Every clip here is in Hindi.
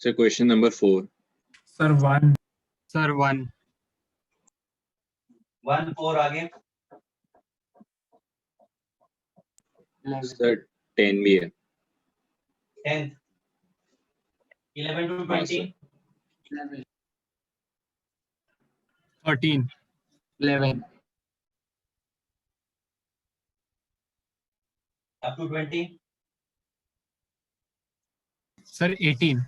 Sir question number 4. Sir 1. Sir 1. 1 4 आगे. सर 10 भी है. 10th. 11 to 20. 13. 11. Up to 20. Sir 18.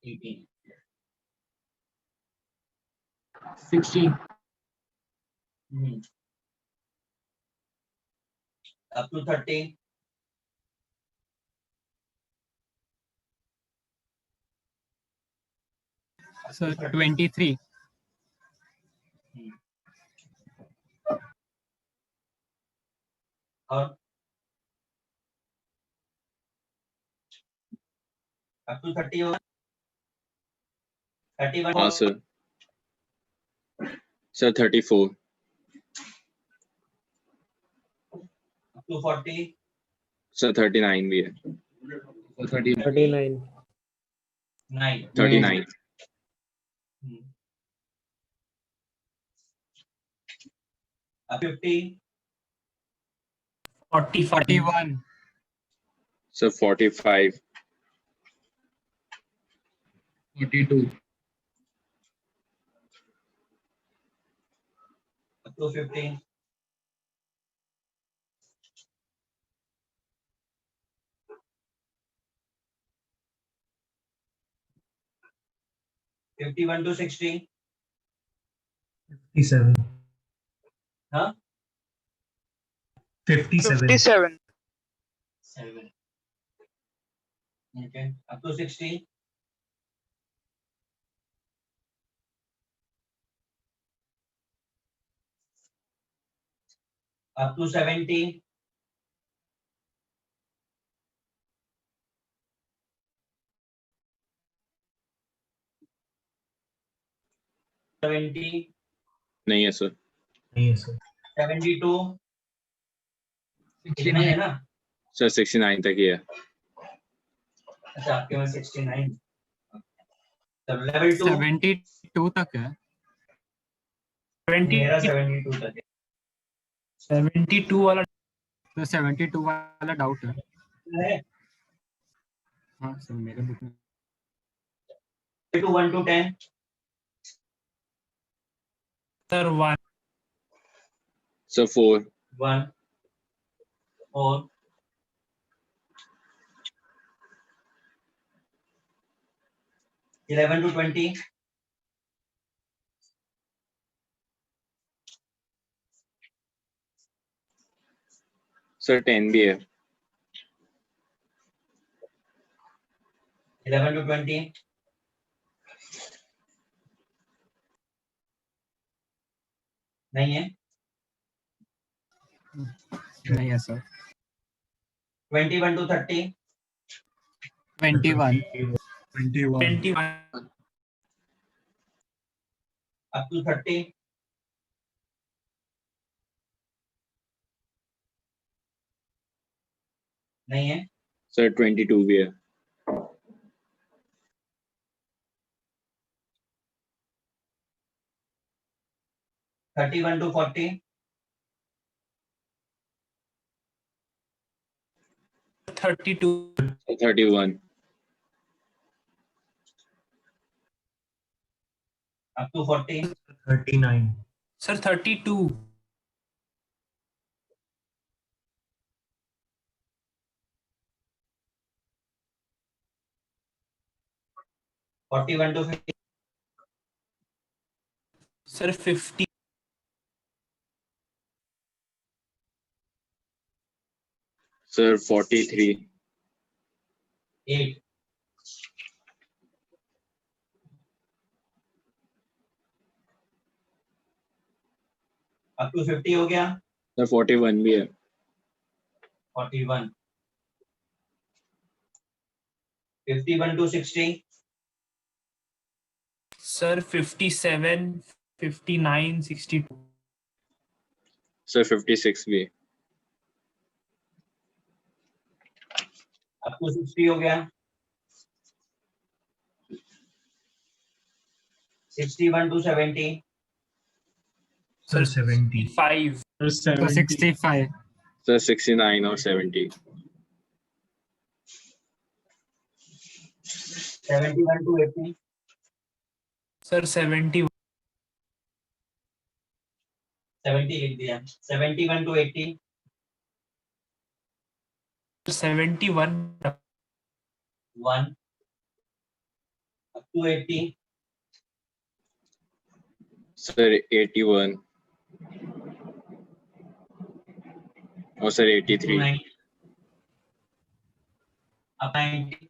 18. 16. Up to 30. Sir 23. और up to 30 होगा. 31. हाँ sir. Sir 34. Up to 40. Sir 39 भी है. 39. 9. 39. Up to 50. 40. 41. Sir 45. 42. Up to 50. 51 to 60. 57. Huh? 57. 7. Okay. Up to 60. Up to 70. 70. नहीं है सर. 72. कितना है ना? सर 69 तक ही है. अच्छा आपके में 69. तब लेवल 2 72 तक है. मेरा 72 तक है. 72 वाला. तो 72 वाला डाउट है. है हाँ सर मेरे बुक में. 1 to 10. Sir 1. Sir 4. 1 4. Eleven to 20. Sir 10 भी है. 11 to 20. नहीं है. नहीं है सर. 21 to 30. 21. 21. Up to 30. नहीं है. सर 22 भी है. 31 to 40. 32. 31. Up to 40. 39. Sir 32. 41 to 50. Sir 50. Sir 43. 8. Up to 50 हो गया. सर 41 भी है. 41. 51 to 60. सर 57, 59, 62. सर 56 भी है. Up to 60 हो गया. 61 to 70. Sir 75. So 65. Sir 69 or 70. 71 to 80. Sir 70. 70 लिख दिया. 71 to 80. 71. 1 up to 80. Sir 81. Or sir 83. 90. Up 90.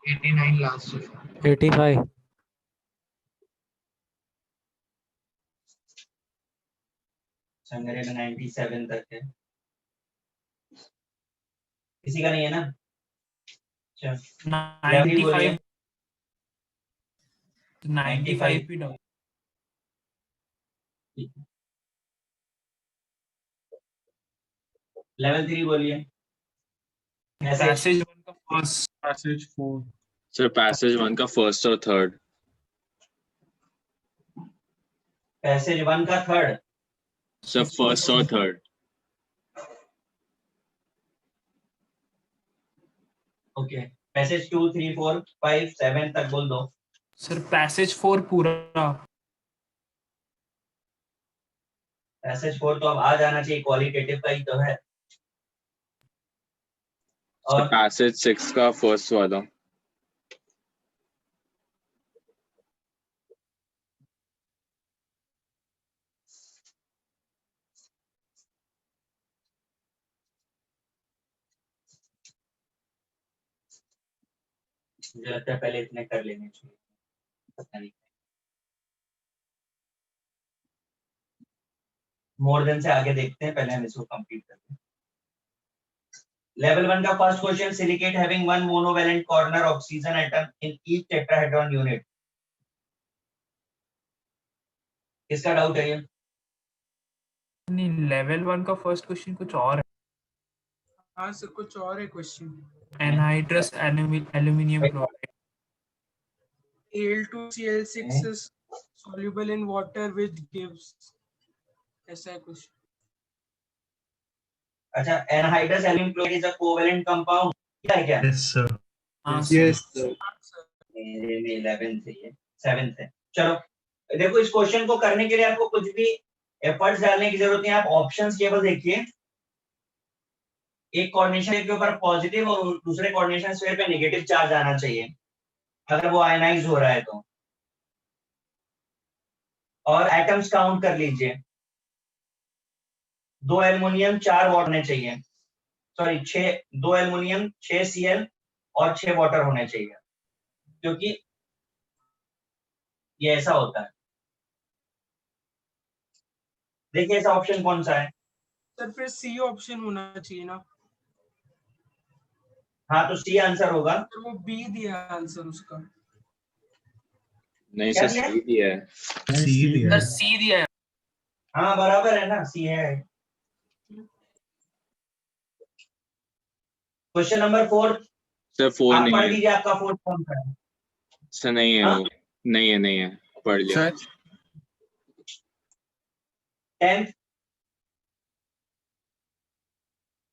89 last. 85. संगरे में 97 तक है. किसी का नहीं है ना? अच्छा. 95. 95 भी डाउन. लेवल 3 बोलिए. Passage 1 का first. Passage 4. Sir passage 1 का first or third. पैसेज 1 का third. Sir first or third. Okay. Passage 2 3 4 5 7 तक बोल दो. Sir passage 4 पूरा. पैसेज 4 तो अब आ जाना चाहिए, क्वालिटेटिव का ही तो है. Sir और passage 6 का first वाला. मुझे लगता है पहले इतने कर लेने चाहिए. पता नहीं मोर देन से आगे देखते हैं, पहले हम इसको कंप्लीट करते हैं. लेवल 1 का first question. Silicate having one monovalent corner oxygen atom in each tetrahedron unit. किसका डाउट है ये? नहीं, लेवल 1 का फर्स्ट क्वेश्चन कुछ और है. हाँ सर कुछ और है question. Anhydrous aluminium chloride. Al2Cl6 is soluble in water which gives. ऐसा है क्वेश्चन. अच्छा. Anhydrous aluminium chloride is a covalent compound. क्या है क्या? Yes sir. हाँ Yes. मेरे में 11 से है, 7 से. चलो देखो, इस क्वेश्चन को करने के लिए आपको कुछ भी एफर्ट्स डालने की जरूरत नहीं है. आप ऑप्शंस केवल देखिए. एक कोऑर्डिनेशन के ऊपर पॉजिटिव और दूसरे कोऑर्डिनेशन स्फीयर पे नेगेटिव चार्ज आना चाहिए अगर वो आयनाइज हो रहा है तो. और एटम्स काउंट कर लीजिए. 2 एल्युमिनियम 4 वाटर होने चाहिए. सॉरी 2 एल्युमिनियम 6 Cl और 6 वाटर होने चाहिए, क्योंकि ये ऐसा होता है. देखिए ऐसा ऑप्शन कौन सा है? सर फिर सी ऑप्शन होना चाहिए ना. हाँ तो सी आंसर होगा. सर वो बी दिया आंसर उसका. नहीं क्या सर दिया? C दिया है. सर सी दिया है. हाँ बराबर है ना, सी है. Question number 4. Sir 4 आप नहीं पढ़ है. लीजिए, आपका 4 कौन सा है? Sir नहीं है हाँ? वो. नहीं है पढ़ लिया. Sir,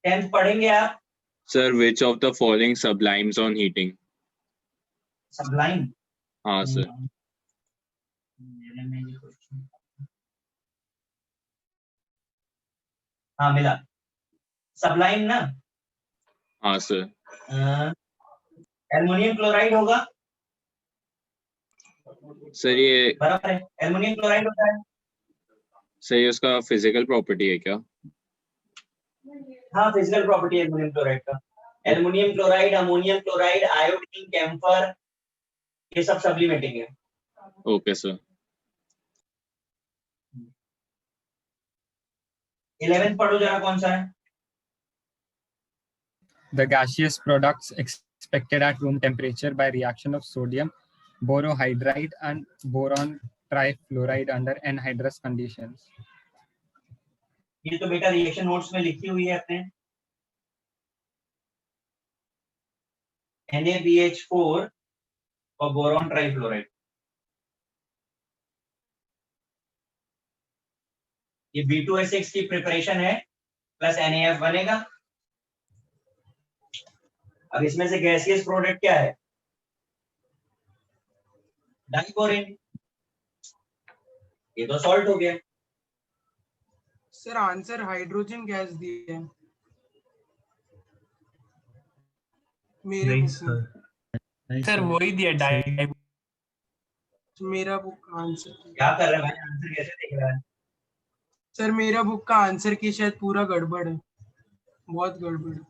10th पढ़ेंगे आप? Sir which of the following sublimes on heating. सबलाइन. हाँ sir. मेरे में ये क्वेश्चन. हाँ मिला. सबलाइन ना. हाँ sir. एल्युमिनियम क्लोराइड होगा. Sir ये बराबर है, एल्युमिनियम क्लोराइड होता है. सही उसका फिजिकल प्रॉपर्टी है क्या? हाँ फिजिकल प्रॉपर्टी है एल्युमिनियम क्लोराइड का. Aluminium chloride, ammonium chloride, iodine, camphor, ये सब सब्लिमेटिंग है. Okay sir. 11th पढ़ो जरा, कौन सा है? the gaseous products expected at room temperature by reaction of sodium borohydride and boron trifluoride under anhydrous conditions. ये तो बेटा रिएक्शन नोट्स में लिखी हुई है अपने. NaBH4 और बोरॉन ट्राइफ्लोराइड। ये B2S6 की प्रिपरेशन है प्लस NaF बनेगा। अब इसमें से गैसियस प्रोडक्ट क्या है? डाइक्लोरीन। ये तो सॉल्ट हो गया। सर आंसर हाइड्रोजन गैस दिए है मेरे नहीं बुक में। सर, नहीं सर सर, वही दिया डाई। मेरा बुक का आंसर क्या कर रहे हैं भाई, आंसर कैसे देख रहा है? सर मेरा बुक का आंसर की शायद पूरा गड़बड़ है, बहुत गड़बड़ है।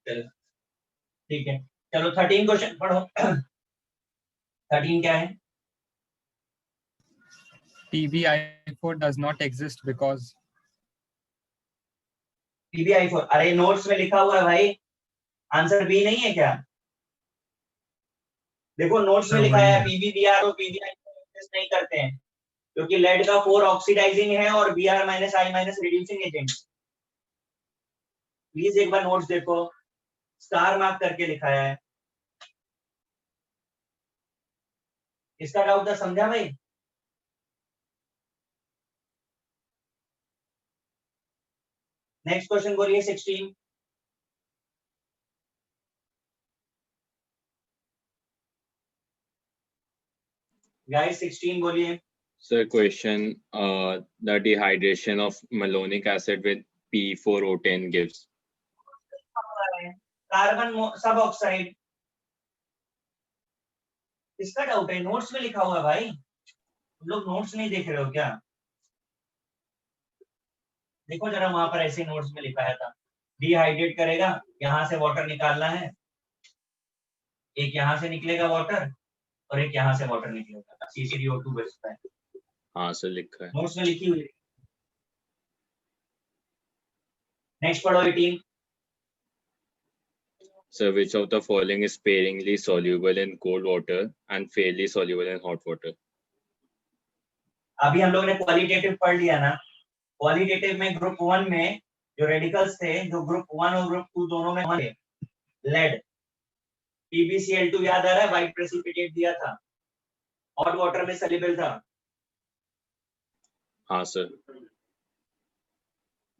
चलो ठीक है, चलो 13 क्वेश्चन पढ़ो। 13 क्या है? PbI4 does not exist because PbI4, अरे नोट्स में लिखा हुआ है भाई, आंसर बी नहीं है क्या? देखो नोट्स में सर, लिखा वही है है। PbBr और PbI4 एक्सिस्ट नहीं करते हैं क्योंकि लेड का 4 ऑक्सीडाइजिंग है और Br minus I minus reducing agent. Please एक बार नोट्स देखो, स्टार मार्क करके लिखा है। इसका डाउट था, समझा भाई? नेक्स्ट क्वेश्चन बोलिए 16। गाइस 16 बोलिए। Sir, question, the dehydration of malonic acid with P4O10 gives. Carbon सब ऑक्साइड। इसका डाउट है, नोट्स में लिखा हुआ है भाई, तुम लोग नोट्स नहीं देख रहे हो क्या? देखो जरा वहां पर ऐसे नोट्स में लिखा था, डिहाइड्रेट करेगा, यहाँ से वाटर निकालना है, एक यहाँ से निकलेगा वाटर और एक यहाँ से वाटर निकलेगा, CCDO2 बचता है। हाँ सर, लिखा है। नोट्स में लिखी हुई है। नेक्स्ट पढ़ो 18। Sir, which of the following is sparingly soluble in cold water and fairly soluble in hot water? अभी हम लोग ने क्वालिटेटिव पढ़ लिया ना, क्वालिटेटिव में ग्रुप 1 में जो रेडिकल्स थे, जो ग्रुप 1 और ग्रुप 2 दोनों में थे, लेड, PbCl2 याद आ रहा है, व्हाइट प्रेसिपिटेट दिया था, हॉट वाटर में सॉल्युबल था। हाँ सर।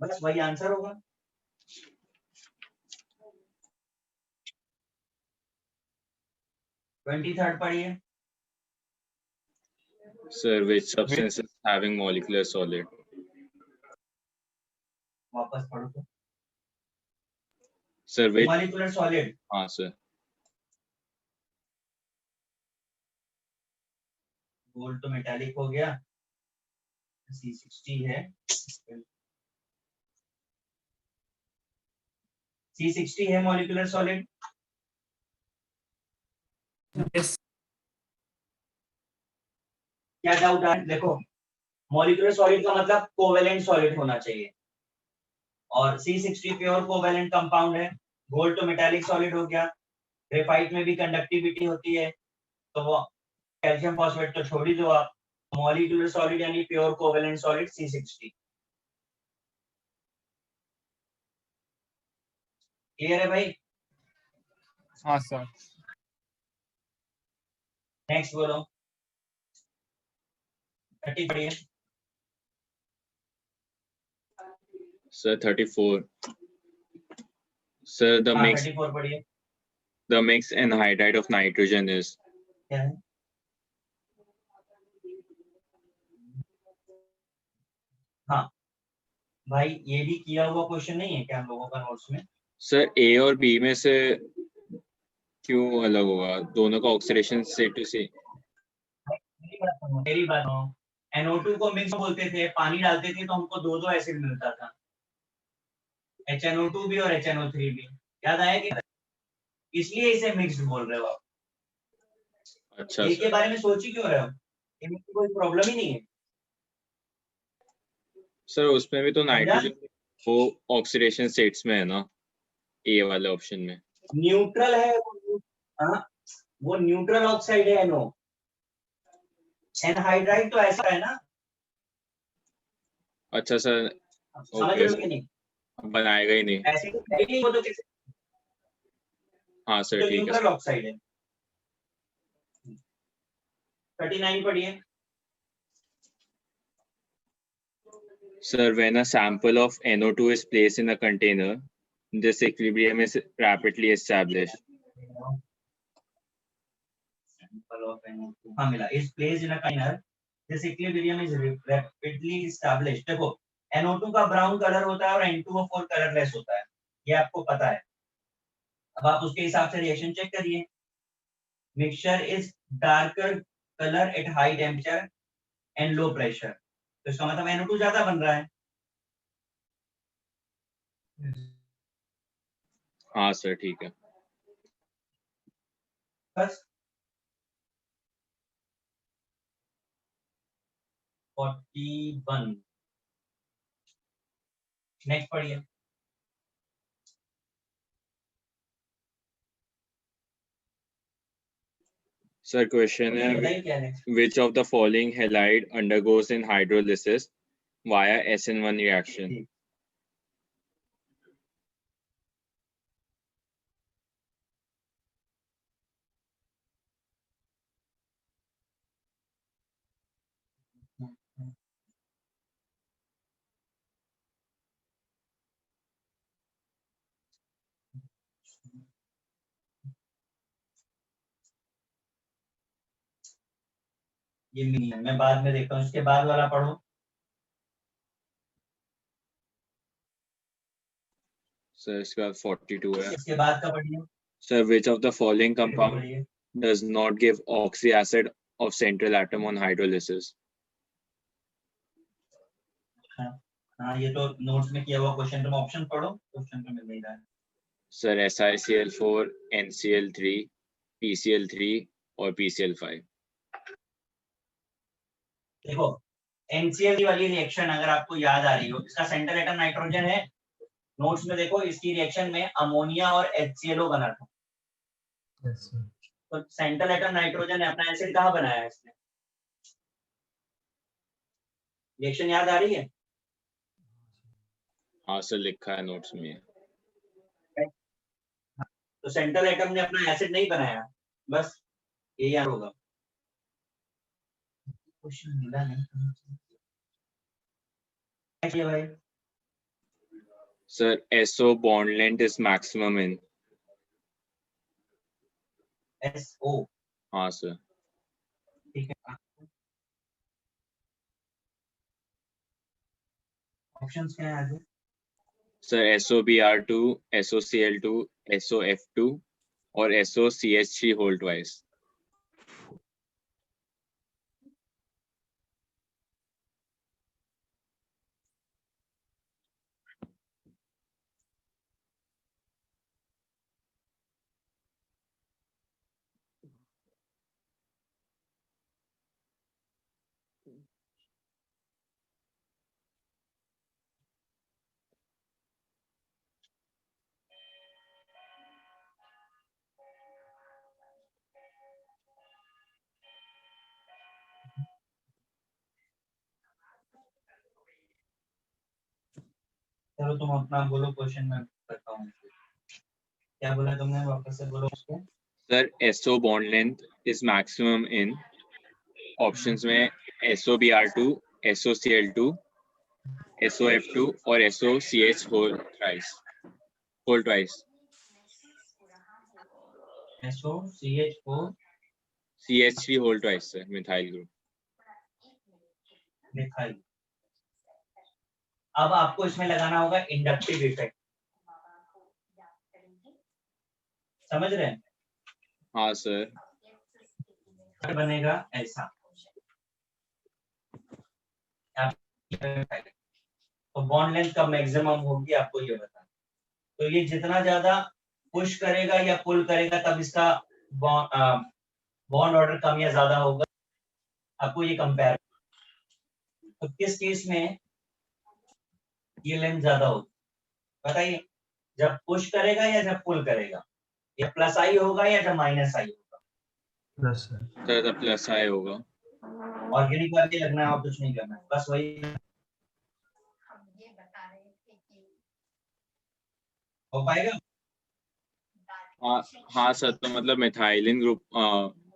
बस वही आंसर होगा। ट्वेंटी थर्ड पढ़िए। Sir, which substance is having molecular solid? वापस पढ़ो तो। Sir, which? Molecular solid. हाँ सर। गोल्ड तो मेटालिक हो गया, C60 है, C60 है मॉलिक्यूलर सॉलिड। Yes. क्या डाउट है? देखो मॉलिक्यूलर सॉलिड का मतलब कोवेलेंट सॉलिड होना चाहिए और C60 प्योर कोवेलेंट कंपाउंड है। गोल्ड तो मेटालिक सॉलिड हो गया, ग्रेफाइट में भी कंडक्टिविटी होती है, तो वो कैल्शियम फॉस्फेट तो छोड़ ही दो आप। मॉलिक्यूलर सॉलिड यानी pure covalent solid C60। Clear है भाई? हाँ सर। नेक्स्ट बोलो। 30 पढ़िए। Sir, 34. Sir, the mix 34 पढ़िए। anhydride of nitrogen is. क्या है? हाँ भाई, ये भी किया हुआ क्वेश्चन नहीं है क्या हम लोगों का नोट्स में? Sir, A और B में से क्यों अलग होगा? दोनों का ऑक्सीडेशन C to C. मेरी बात सुनो, NO2 को मिक्स बोलते थे, पानी डालते थे तो हमको दो एसिड मिलता था, HNO2 भी और HNO3 भी, याद आया कि? इसलिए इसे मिक्स्ड बोल रहे हो आप। अच्छा इसके सर। बारे में सोच ही क्यों रहे हो? इनमें कोई प्रॉब्लम ही नहीं है। सर, उसमें भी तो नाइट्रोजन वो ऑक्सीडेशन स्टेट्स में है ना, ए वाले ऑप्शन में। न्यूट्रल है वो, हाँ वो न्यूट्रल ऑक्साइड है NO। एनहाइड्राइड तो ऐसा है ना। अच्छा सर, समझ रहे हो कि नहीं? बनाएगा ही नहीं। ऐसे तो है ही नहीं, वो तो किसी हाँ सर तो ठीक है न्यूट्रल सर। ऑक्साइड है। 39 पढ़िए। Sir, when a sample of NO2 is placed in a container, this equilibrium is rapidly established. Sample of NO2 हाँ मिला, is placed in a container, this equilibrium is rapidly established। देखो NO2 का ब्राउन कलर होता है और N2O4 कलरलेस होता है, ये आपको पता है। अब आप उसके हिसाब से रिएक्शन चेक करिए। Mixture is darker colour at high temperature and low pressure, तो इसका मतलब NO2 ज्यादा बन रहा है। हाँ सर ठीक है। बस 41 नेक्स्ट पढ़िए। Sir, question है, बताइए क्या है। which of the following halide undergoes in hydrolysis via SN1 reaction? ये नहीं है, मैं बाद में देखता हूँ, इसके बाद वाला पढ़ो। Sir, इसका 42 है। इसके बाद का पढ़िए। Sir, which of the following compound पढ़िए। does not give oxy acid of central atom on hydrolysis? हाँ ये तो नोट्स में किया हुआ क्वेश्चन, तुम ऑप्शन पढ़ो, क्वेश्चन तो मिल नहीं रहा है। Sir, SiCl4, NCl3, PCl3 और PCl5। देखो NCl वाली रिएक्शन अगर आपको याद आ रही हो, इसका सेंट्रल एटम नाइट्रोजन है। नोट्स में देखो इसकी रिएक्शन में अमोनिया और HClO बना था। तो सेंट्रल एटम नाइट्रोजन है, अपना एसिड कहाँ बनाया है इसने? रिएक्शन याद आ रही है? हाँ सर लिखा है नोट्स में। तो सेंट्रल एटम ने अपना एसिड नहीं बनाया, बस ये याद होगा। क्वेश्चन मिला नहीं भाई। Sir, SO bond length is maximum in? SO हाँ सर। ठीक है। ऑप्शंस क्या है आगे? Sir, SOBr2, SOCl2, SOF2 और SOCH3 whole twice। चलो तुम अपना बोलो क्वेश्चन, मैं करता हूँ। क्या बोला तुमने, वापस से बोलो उसको। Sir, SO bond length is maximum in options में SOBr2, SOCl2, SOF2 और SOCH whole twice। SOCH4 CH3 whole twice sir, methyl group। Methyl. अब आपको इसमें लगाना होगा इंडक्टिव इफेक्ट, समझ रहे हैं? हाँ सर। बनेगा ऐसा, तो बॉन्ड लेंथ कब मैक्सिमम होगी आपको ये बताना। तो ये जितना ज्यादा पुश करेगा या पुल करेगा तब इसका बॉन्ड ऑर्डर कम या ज्यादा होगा, आपको ये कंपेयर। तो किस केस में ये लेंथ ज्यादा होगी बताइए, जब पुश करेगा या जब पुल करेगा? ये प्लस आई होगा या जब माइनस आई होगा? प्लस सर तब प्लस आई होगा। ऑर्गेनिक वाले लगना है और कुछ नहीं करना है, बस वही हो पाएगा। हाँ सर, तो मतलब मिथाइलिन ग्रुप,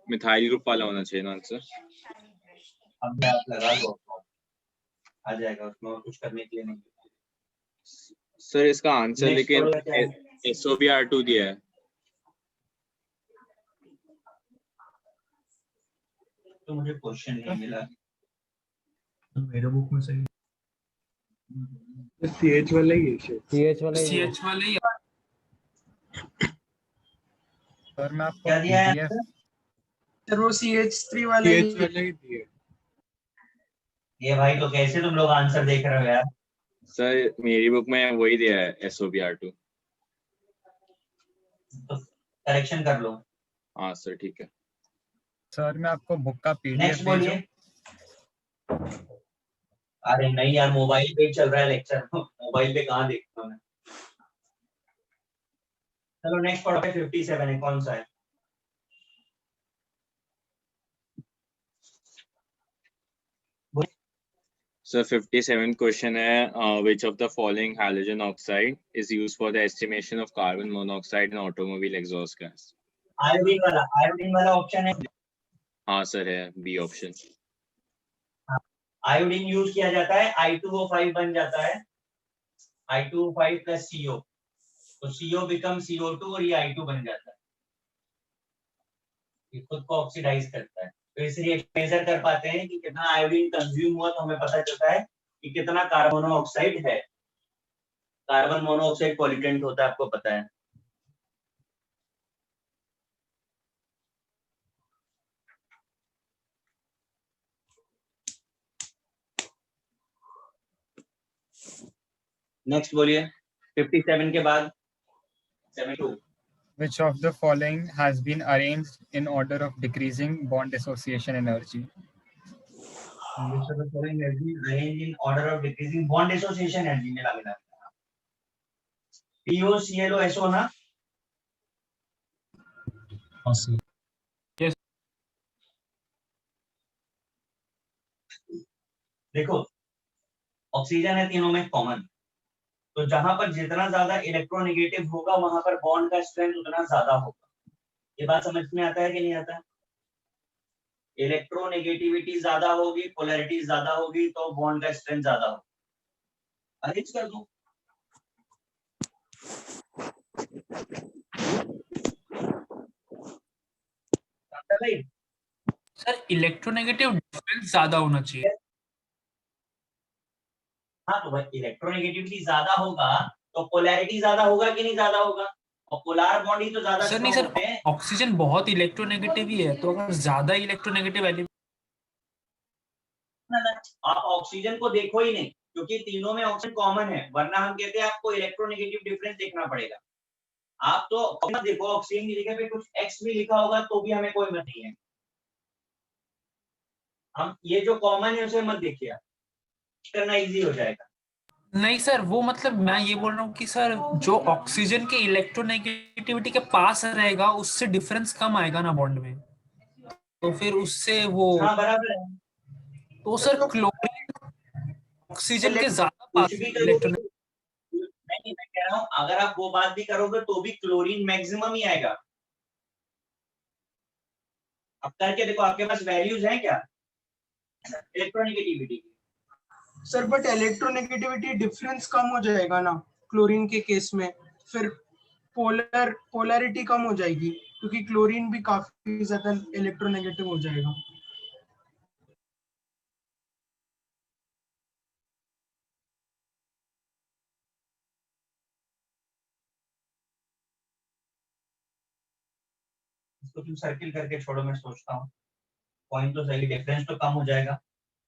मिथाइल ग्रुप वाला होना चाहिए ना आंसर। अब मैं आप लगा लो, आ जाएगा, उसमें और कुछ करने के लिए नहीं। सर इसका आंसर Next लेकिन पढ़ो क्या है? SOBr2 दिया है। तो मुझे क्वेश्चन नहीं मिला। मेरे बुक में सही CH वाला ही है शायद। CH वाला ही है। CH वाले ही सर मैं आपको क्या दिया है PDF सर वो CH3 वाला ही है। ये भाई, तो कैसे तुम लोग आंसर देख रहे हो यार? सर मेरी बुक में वही दिया है SOBr2। तो करेक्शन कर लो। हाँ सर ठीक है। सर मैं आपको बुक का PDF नेक्स्ट बोलिए। भेजूं? अरे नहीं यार, मोबाइल पे ही चल रहा है लेक्चर, मोबाइल पे कहाँ देखता हूँ मैं। चलो नेक्स्ट पढ़ो। 57 है, कौन सा है? So 57 question है, which of the following halogen oxide is used for the estimation of carbon monoxide in automobile exhaust gas? Iodine वाला ऑप्शन है। हाँ सर है, B ऑप्शन। आयोडीन यूज किया जाता है, I2O5 बन जाता है, I2O5 प्लस CO, तो CO बिकम CO2 और ये I2 बन जाता है। ये खुद को ऑक्सीडाइज करता है, तो इसलिए मेजर कर पाते हैं कि कितना आयोडीन कंज्यूम हुआ, तो हमें पता चलता है कि कितना कार्बन मोनोऑक्साइड है। कार्बन मोनोऑक्साइड पॉल्यूटेंट होता है, आपको पता है। नेक्स्ट बोलिए 57 के बाद 72। Which of the following has been arranged in order of decreasing bond dissociation energy? Which of the following has been arranged in order of decreasing bond dissociation energy? मिला POClO ना। Yes. देखो ऑक्सीजन है तीनों में कॉमन, तो जहां पर जितना ज्यादा इलेक्ट्रोनेगेटिव होगा वहां पर बॉन्ड का स्ट्रेंथ उतना ज्यादा होगा। ये बात समझ में आता है कि नहीं आता? इलेक्ट्रोनेगेटिविटी ज्यादा होगी, पोलैरिटी ज्यादा होगी, तो बॉन्ड का स्ट्रेंथ ज्यादा होगा। अरेंज कर दो। सर इलेक्ट्रोनेगेटिव डिफरेंस ज्यादा होना चाहिए। हाँ तो भाई इलेक्ट्रोनेगेटिविटी ज्यादा होगा तो पोलैरिटी ज्यादा होगा कि नहीं ज्यादा होगा, और पोलर बॉन्ड ही तो ज्यादा सर नहीं स्ट्रांग सर, होते हैं। ऑक्सीजन बहुत इलेक्ट्रोनेगेटिव ही है, तो अगर ज्यादा इलेक्ट्रोनेगेटिव आप ऑक्सीजन को देखो ही नहीं, क्योंकि तीनों में ऑक्सीजन कॉमन है, वरना हम कहते हैं आपको इलेक्ट्रोनेगेटिव डिफरेंस देखना पड़ेगा। आप तो देखो ऑक्सीजन की जगह पे कुछ एक्स भी लिखा होगा तो भी हमें कोई मत नहीं है। हम ये जो कॉमन है उसे मत देखिए, करना इजी हो जाएगा। नहीं सर, वो मतलब मैं ये बोल रहा हूँ कि सर जो ऑक्सीजन के इलेक्ट्रोनेगेटिविटी के पास रहेगा उससे डिफरेंस कम आएगा ना बॉन्ड में, तो फिर उससे वो हाँ बराबर है। तो सर क्लोरीन ऑक्सीजन के ज्यादा कुछ पास भी इलेक्ट्रोन। नहीं, मैं कह रहा हूँ अगर आप वो बात भी करोगे तो भी क्लोरीन मैक्सिमम ही आएगा। अब करके देखो, आपके पास वैल्यूज हैं क्या इलेक्ट्रोनेगेटिविटी की? सर बट इलेक्ट्रोनेगेटिविटी डिफरेंस कम हो जाएगा ना क्लोरीन के केस में, फिर पोलैरिटी कम हो जाएगी क्योंकि क्लोरीन भी काफी ज्यादा इलेक्ट्रोनेगेटिव हो जाएगा। इसको तुम सर्किल करके छोड़ो, मैं सोचता हूँ पॉइंट तो सही, डिफरेंस तो कम हो जाएगा,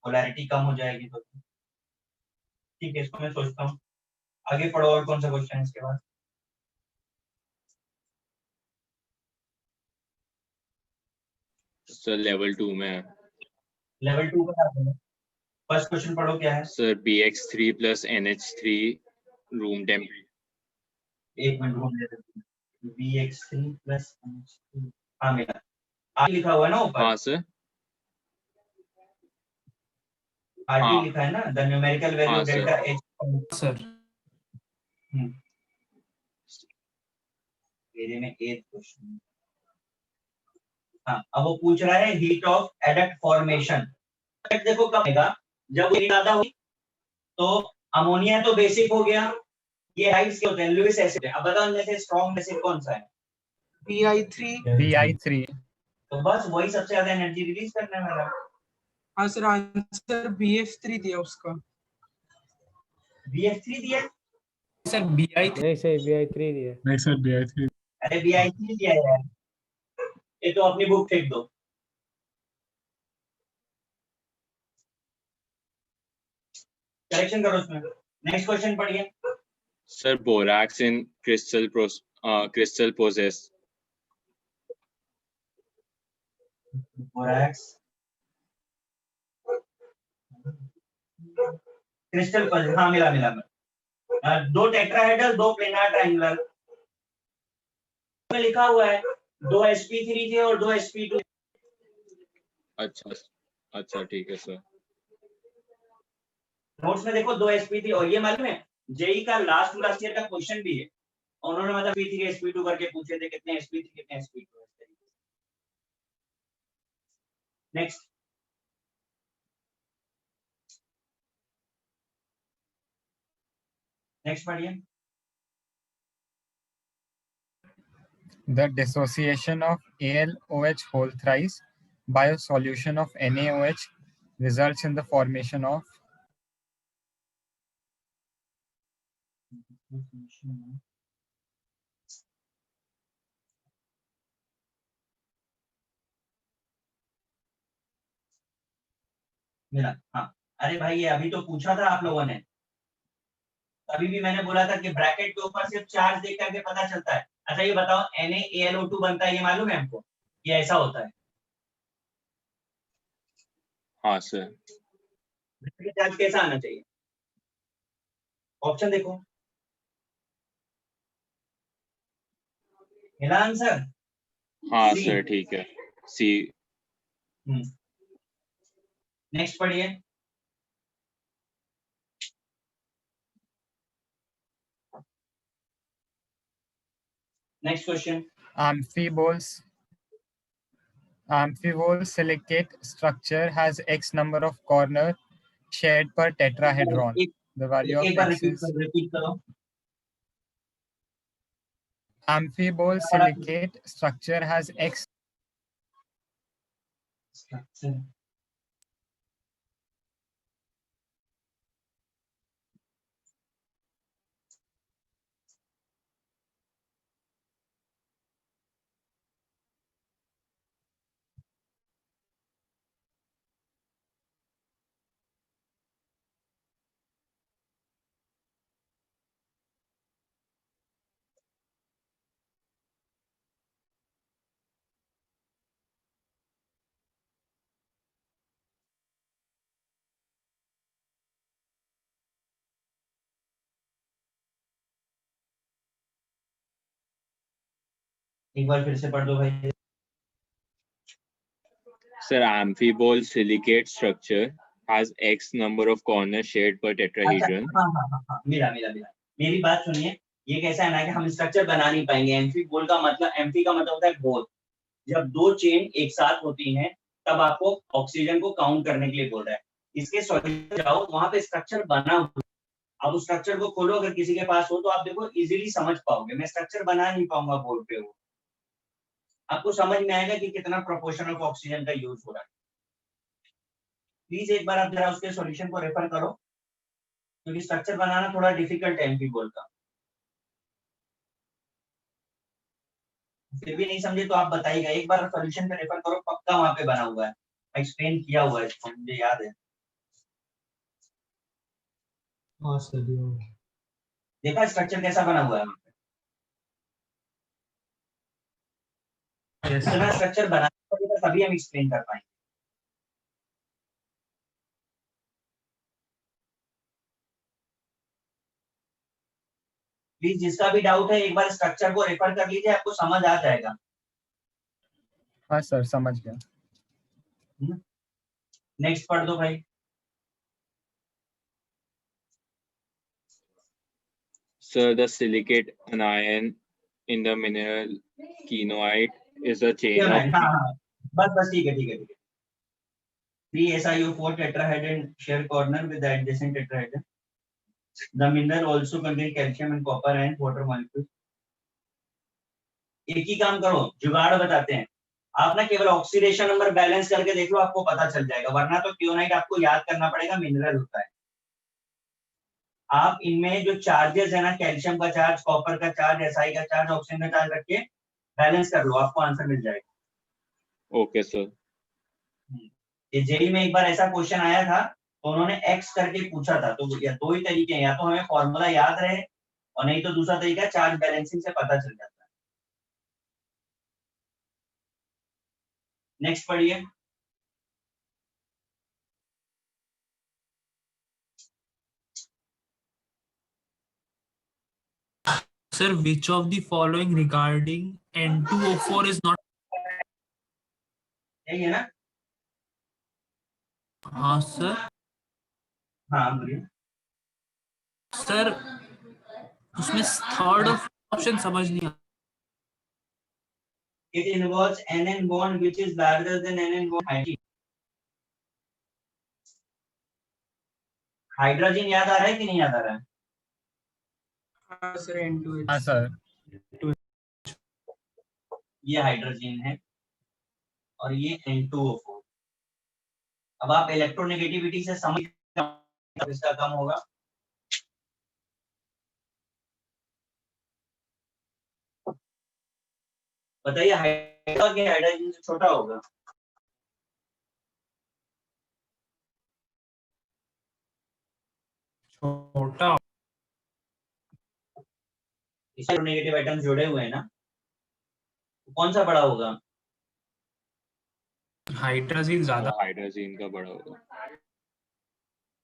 पोलैरिटी कम हो जाएगी, तो ठीक है, इसको मैं सोचता हूँ। आगे पढ़ो, और कौन सा क्वेश्चन है इसके बाद? सर लेवल 2 में है। लेवल 2 का फर्स्ट क्वेश्चन पढ़ो, क्या है? Sir BX3 plus NH3 room temperature. एक मिनट रूम लेते हैं। BX3 प्लस NH3, हाँ मिला, आगे लिखा हुआ है ना ऊपर। हाँ सर। RT हाँ लिखा है ना, द न्यूमेरिकल वैल्यू हाँ सर। Delta H। सर मेरे में 8 क्वेश्चन। हाँ, अब वो पूछ रहा है हीट ऑफ एडक्ट फॉर्मेशन। देखो कब आएगा, जब हीट ज्यादा हुई तो अमोनिया तो बेसिक हो गया, ये हाइड्स के होते हैं, लुइस एसिड है। अब बताओ इनमें से स्ट्रॉन्ग एसिड कौन सा है? BI3। तो बस वही सबसे ज्यादा एनर्जी रिलीज करने वाला है। हाँ सर, आंसर BF3 दिया उसका। BF3 दिया? सर BI नहीं सर BI3 दिया। नहीं सर BI3। अरे BI3 दिया है यार, ये तो अपनी बुक फेंक दो। करेक्शन करो उसमें। नेक्स्ट क्वेश्चन पढ़िए। Sir, borax in crystal possess. Borax crystal puzzle, हाँ मिला मिला मिला। 2 टेट्राहेड्रल 2 प्लेनार ट्रायंगुलर में लिखा हुआ है 2 sp3 थे और 2 sp2। अच्छा अच्छा ठीक है सर। नोट्स में देखो 2 sp3 और ये मालूम है जेई का लास्ट ईयर का क्वेश्चन भी है, उन्होंने मतलब p3 sp2 करके पूछे थे कितने sp3 कितने sp2। नेक्स्ट नेक्स्ट पढ़िए। The dissociation of AlOH whole thrice by a solution of NaOH results in the formation of मिला, हाँ। अरे भाई ये अभी तो पूछा था आप लोगों ने, अभी भी मैंने बोला था कि ब्रैकेट के ऊपर सिर्फ चार्ज देख करके पता चलता है। अच्छा ये बताओ NaAlO2 बनता है, ये मालूम है हमको? ये ऐसा होता है। हाँ सर। ब्रैकेट चार्ज कैसा आना चाहिए? ऑप्शन देखो, मिला आंसर? हाँ C। सर ठीक है सी। नेक्स्ट पढ़िए। Next question. amphibole silicate structure has X number of corner shared per tetrahedron. The value एक of bar X is repeat करो। amphibole silicate structure has X एक बार फिर से पढ़ दो भाई। Sir, amphibole silicate structure has X number of corners shared per tetrahedron. हाँ हाँ हाँ हाँ, मिला मिला मिला। मेरी बात सुनिए, ये कैसा है ना कि हम स्ट्रक्चर बना नहीं पाएंगे। एम्फीबोल का मतलब, एम्फी का मतलब होता है गोल। जब 2 चेन एक साथ होती हैं तब आपको ऑक्सीजन को काउंट करने के लिए बोल रहा है। इसके सॉल्यूशन जाओ, वहां पे स्ट्रक्चर बना हुआ, अब उस स्ट्रक्चर को खोलो, अगर किसी के पास हो तो आप देखो इजीली समझ पाओगे। मैं स्ट्रक्चर बना नहीं पाऊंगा बोर्ड पे, वो आपको समझ में आएगा कि कितना प्रोपोर्शन ऑफ ऑक्सीजन का यूज हो रहा है। प्लीज एक बार आप जरा उसके सॉल्यूशन को रेफर करो, क्योंकि स्ट्रक्चर बनाना थोड़ा डिफिकल्ट है एम्फीबोल का। फिर भी नहीं समझे तो आप बताइएगा, एक बार सॉल्यूशन पे रेफर करो, पक्का वहां पे बना हुआ है, एक्सप्लेन किया हुआ है, मुझे याद है। देखा स्ट्रक्चर कैसा बना हुआ है? इतना स्ट्रक्चर बनाना पड़ेगा तभी हम एक्सप्लेन कर पाएंगे। प्लीज जिसका भी डाउट है एक बार स्ट्रक्चर को रेफर कर लीजिए, आपको समझ आ जाएगा। हाँ सर समझ गया। नेक्स्ट पढ़ दो भाई। Sir, the silicate anion in the mineral keenoite is a chain हाँ of हाँ बस ठीक है ठीक है ठीक है 3SiO4 tetrahedron share corner with the adjacent tetrahedron. The mineral also contain calcium and copper and water molecules. एक ही काम करो, जुगाड़ बताते हैं आप ना, केवल ऑक्सीडेशन नंबर बैलेंस करके देख लो, आपको पता चल जाएगा, वरना तो क्योनाइट आपको याद करना पड़ेगा, मिनरल होता है। आप इनमें जो चार्जेस है ना, कैल्शियम का चार्ज, कॉपर का चार्ज, एसआई का चार्ज, ऑक्सीजन का चार्ज रख के बैलेंस कर लो, आपको आंसर मिल जाएगा। Okay sir. ये जेई में एक बार ऐसा क्वेश्चन आया था, तो उन्होंने एक्स करके पूछा था, तो या दो ही तरीके हैं, या तो हमें फॉर्मूला याद रहे और नहीं तो दूसरा तरीका चार्ज बैलेंसिंग से पता चल जाता है। नेक्स्ट पढ़िए। Sir, which of the following regarding N2O4 is not? यही है ना? हाँ सर। हाँ बोलिए सर, उसमें थर्ड ऑप्शन समझ नहीं आ। It involves NN bond which is larger than NN bond. Hydrogen याद आ रहा है कि नहीं याद आ रहा है? हाँ सर N2H। हाँ सर। ये हाइड्रोजन है और ये N2O4। अब आप इलेक्ट्रोनेगेटिविटी से समझ इसका कम होगा। बताइए हाइड्रोजन से छोटा होगा? छोटा। इसमें नेगेटिव आइटम्स जुड़े हुए हैं ना, तो कौन सा बड़ा होगा? हाइड्रोजन ज्यादा। हाइड्रोजन का बड़ा होगा।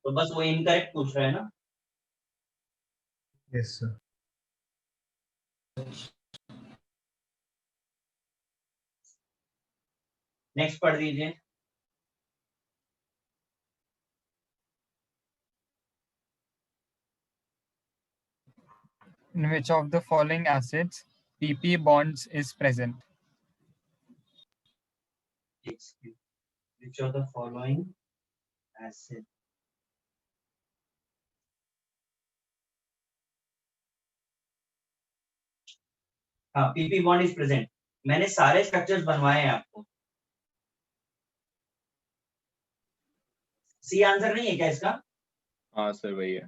तो बस वो इनकरेक्ट पूछ रहे हैं ना। Yes sir. नेक्स्ट पढ़ दीजिए। In which of the following acids PP bonds is present? Which of the following acid? हाँ, PP bond is present। मैंने सारे स्ट्रक्चर्स बनवाए हैं आपको। सी आंसर नहीं है क्या इसका? हाँ सर वही है।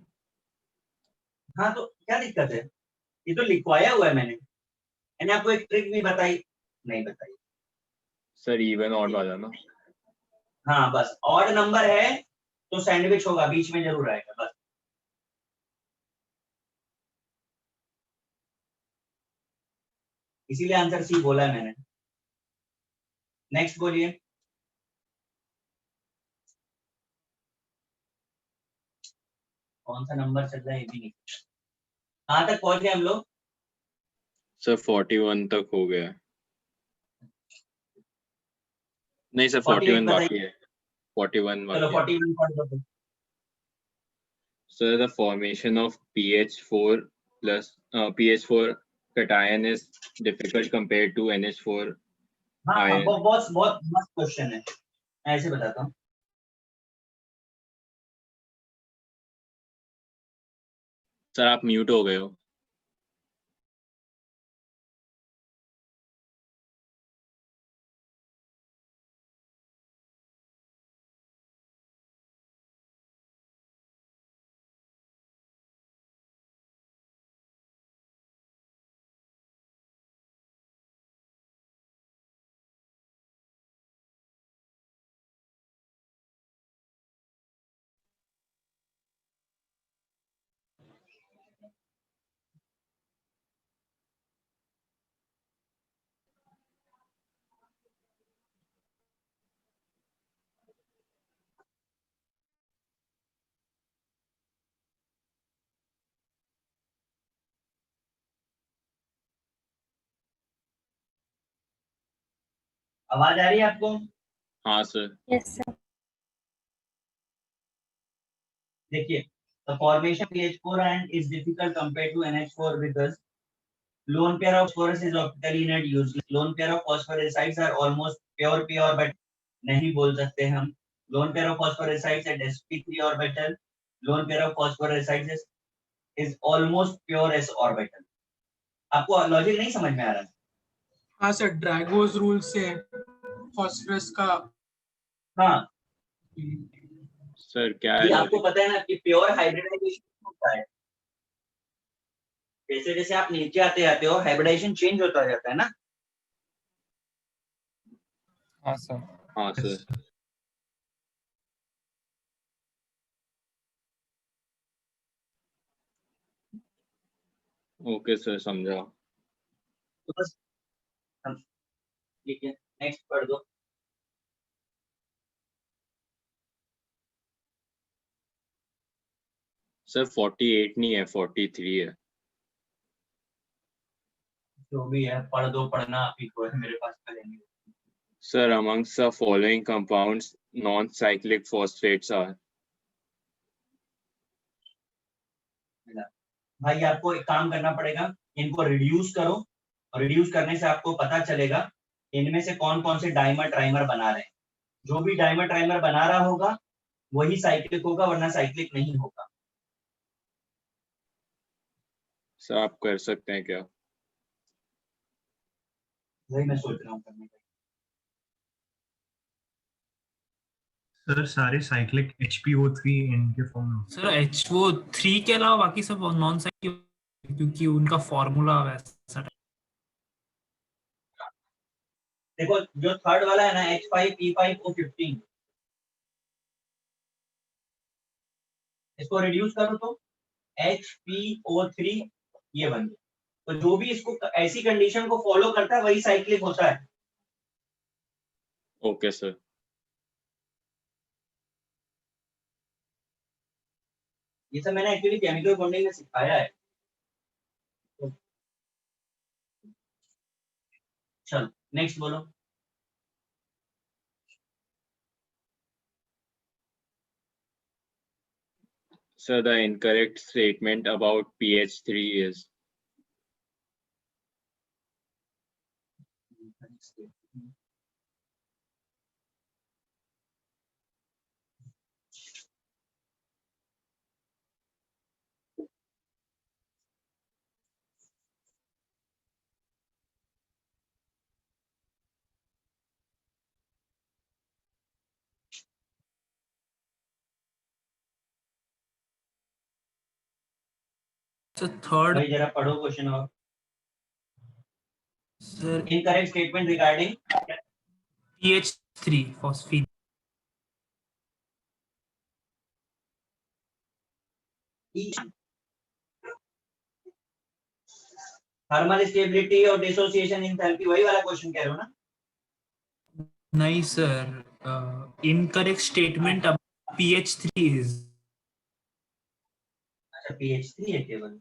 हाँ तो क्या दिक्कत है, ये तो लिखवाया हुआ है मैंने आपको एक ट्रिक भी बताई, नहीं बताई सर इवन ऑड वाला ना। हाँ बस ऑड नंबर है तो सैंडविच होगा, बीच में जरूर आएगा बस। इसीलिए आंसर सी बोला है मैंने। नेक्स्ट बोलिए। कौन सा नंबर चल रहा है ये भी नहीं, कहाँ तक पहुंच गए हम लोग? सर 41 तक हो गया। नहीं सर 41 बाकी है। 41 चलो बाकी है। 41 पढ़ दो। Sir, the formation of pH4 plus pH4 cation is difficult compared to NH4 हाँ ion. बहुत बहुत मस्त क्वेश्चन है, मैं ऐसे बताता हूँ। सर आप म्यूट हो गए हो। आवाज आ रही है आपको? हाँ सर। Yes, sir. देखिए, the formation pH4 and is difficult compared to NH4 because Lone pair of phosphorus is optically inert useless. Lone pair of phosphoricides are almost pure but नहीं बोल सकते हम. Lone pair of phosphoricides at sp3 orbital. Lone pair of phosphoricides is almost pure s orbital. आपको लॉजिक नहीं समझ में आ रहा? हाँ सर, ड्रैगोस रूल से फॉस्फरस का. हाँ सर क्या ये है आपको पता है ना कि प्योर हाइब्रिडाइजेशन होता है. जैसे जैसे आप नीचे आते जाते हो हाइब्रिडाइजेशन चेंज होता जाता है ना. हाँ सर. हाँ सर. ओके सर, समझा. तो बस ठीक है, नेक्स्ट पढ़ दो. सर 48 नहीं है, 43 है. जो भी है पढ़ दो, पढ़ना आप ही को है, मेरे पास करेंगे. Sir, amongst the following compounds, non-cyclic phosphates are. भाई आपको एक काम करना पड़ेगा, इनको रिड्यूस करो और रिड्यूस करने से आपको पता चलेगा इनमें से कौन कौन से डाइमर ट्राइमर बना रहे हैं. जो भी डाइमर ट्राइमर बना रहा होगा वही साइक्लिक होगा, वरना साइक्लिक नहीं होगा. सर आप कर सकते हैं क्या? वही मैं सोच रहा हूँ करने का. सर सारे साइक्लिक HPO3 इनके फॉर्म में. सर HO3 के अलावा बाकी सब नॉन साइक्लिक, क्योंकि उनका फॉर्मूला वैसा है. देखो जो थर्ड वाला है ना H5P5O15, इसको रिड्यूस करो तो HPO3 ये बन गया. तो जो भी इसको ऐसी कंडीशन को फॉलो करता है वही साइक्लिक होता है. Okay sir. ये सब मैंने एक्चुअली केमिकल बॉन्डिंग में सिखाया है. चलो नेक्स्ट बोलो. Sir, the incorrect statement about pH3 is. Sir third. भाई जरा पढ़ो क्वेश्चन. और sir incorrect statement regarding pH3 phosphine. Thermal stability और डिसोसिएशन एंथैल्पी, वही वाला क्वेश्चन कह रहे हो ना? नहीं सर, इनकरेक्ट स्टेटमेंट अब pH3 इज. अच्छा pH3 है केवल.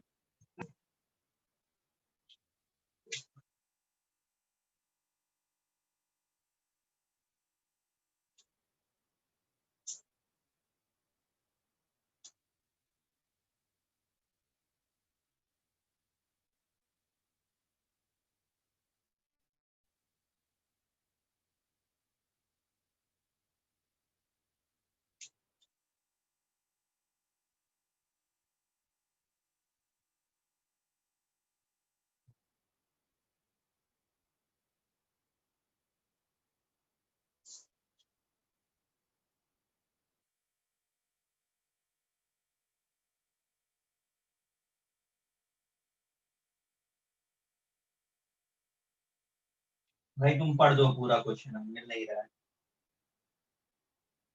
भाई तुम पढ़ दो पूरा क्वेश्चन, मिल नहीं रहा है.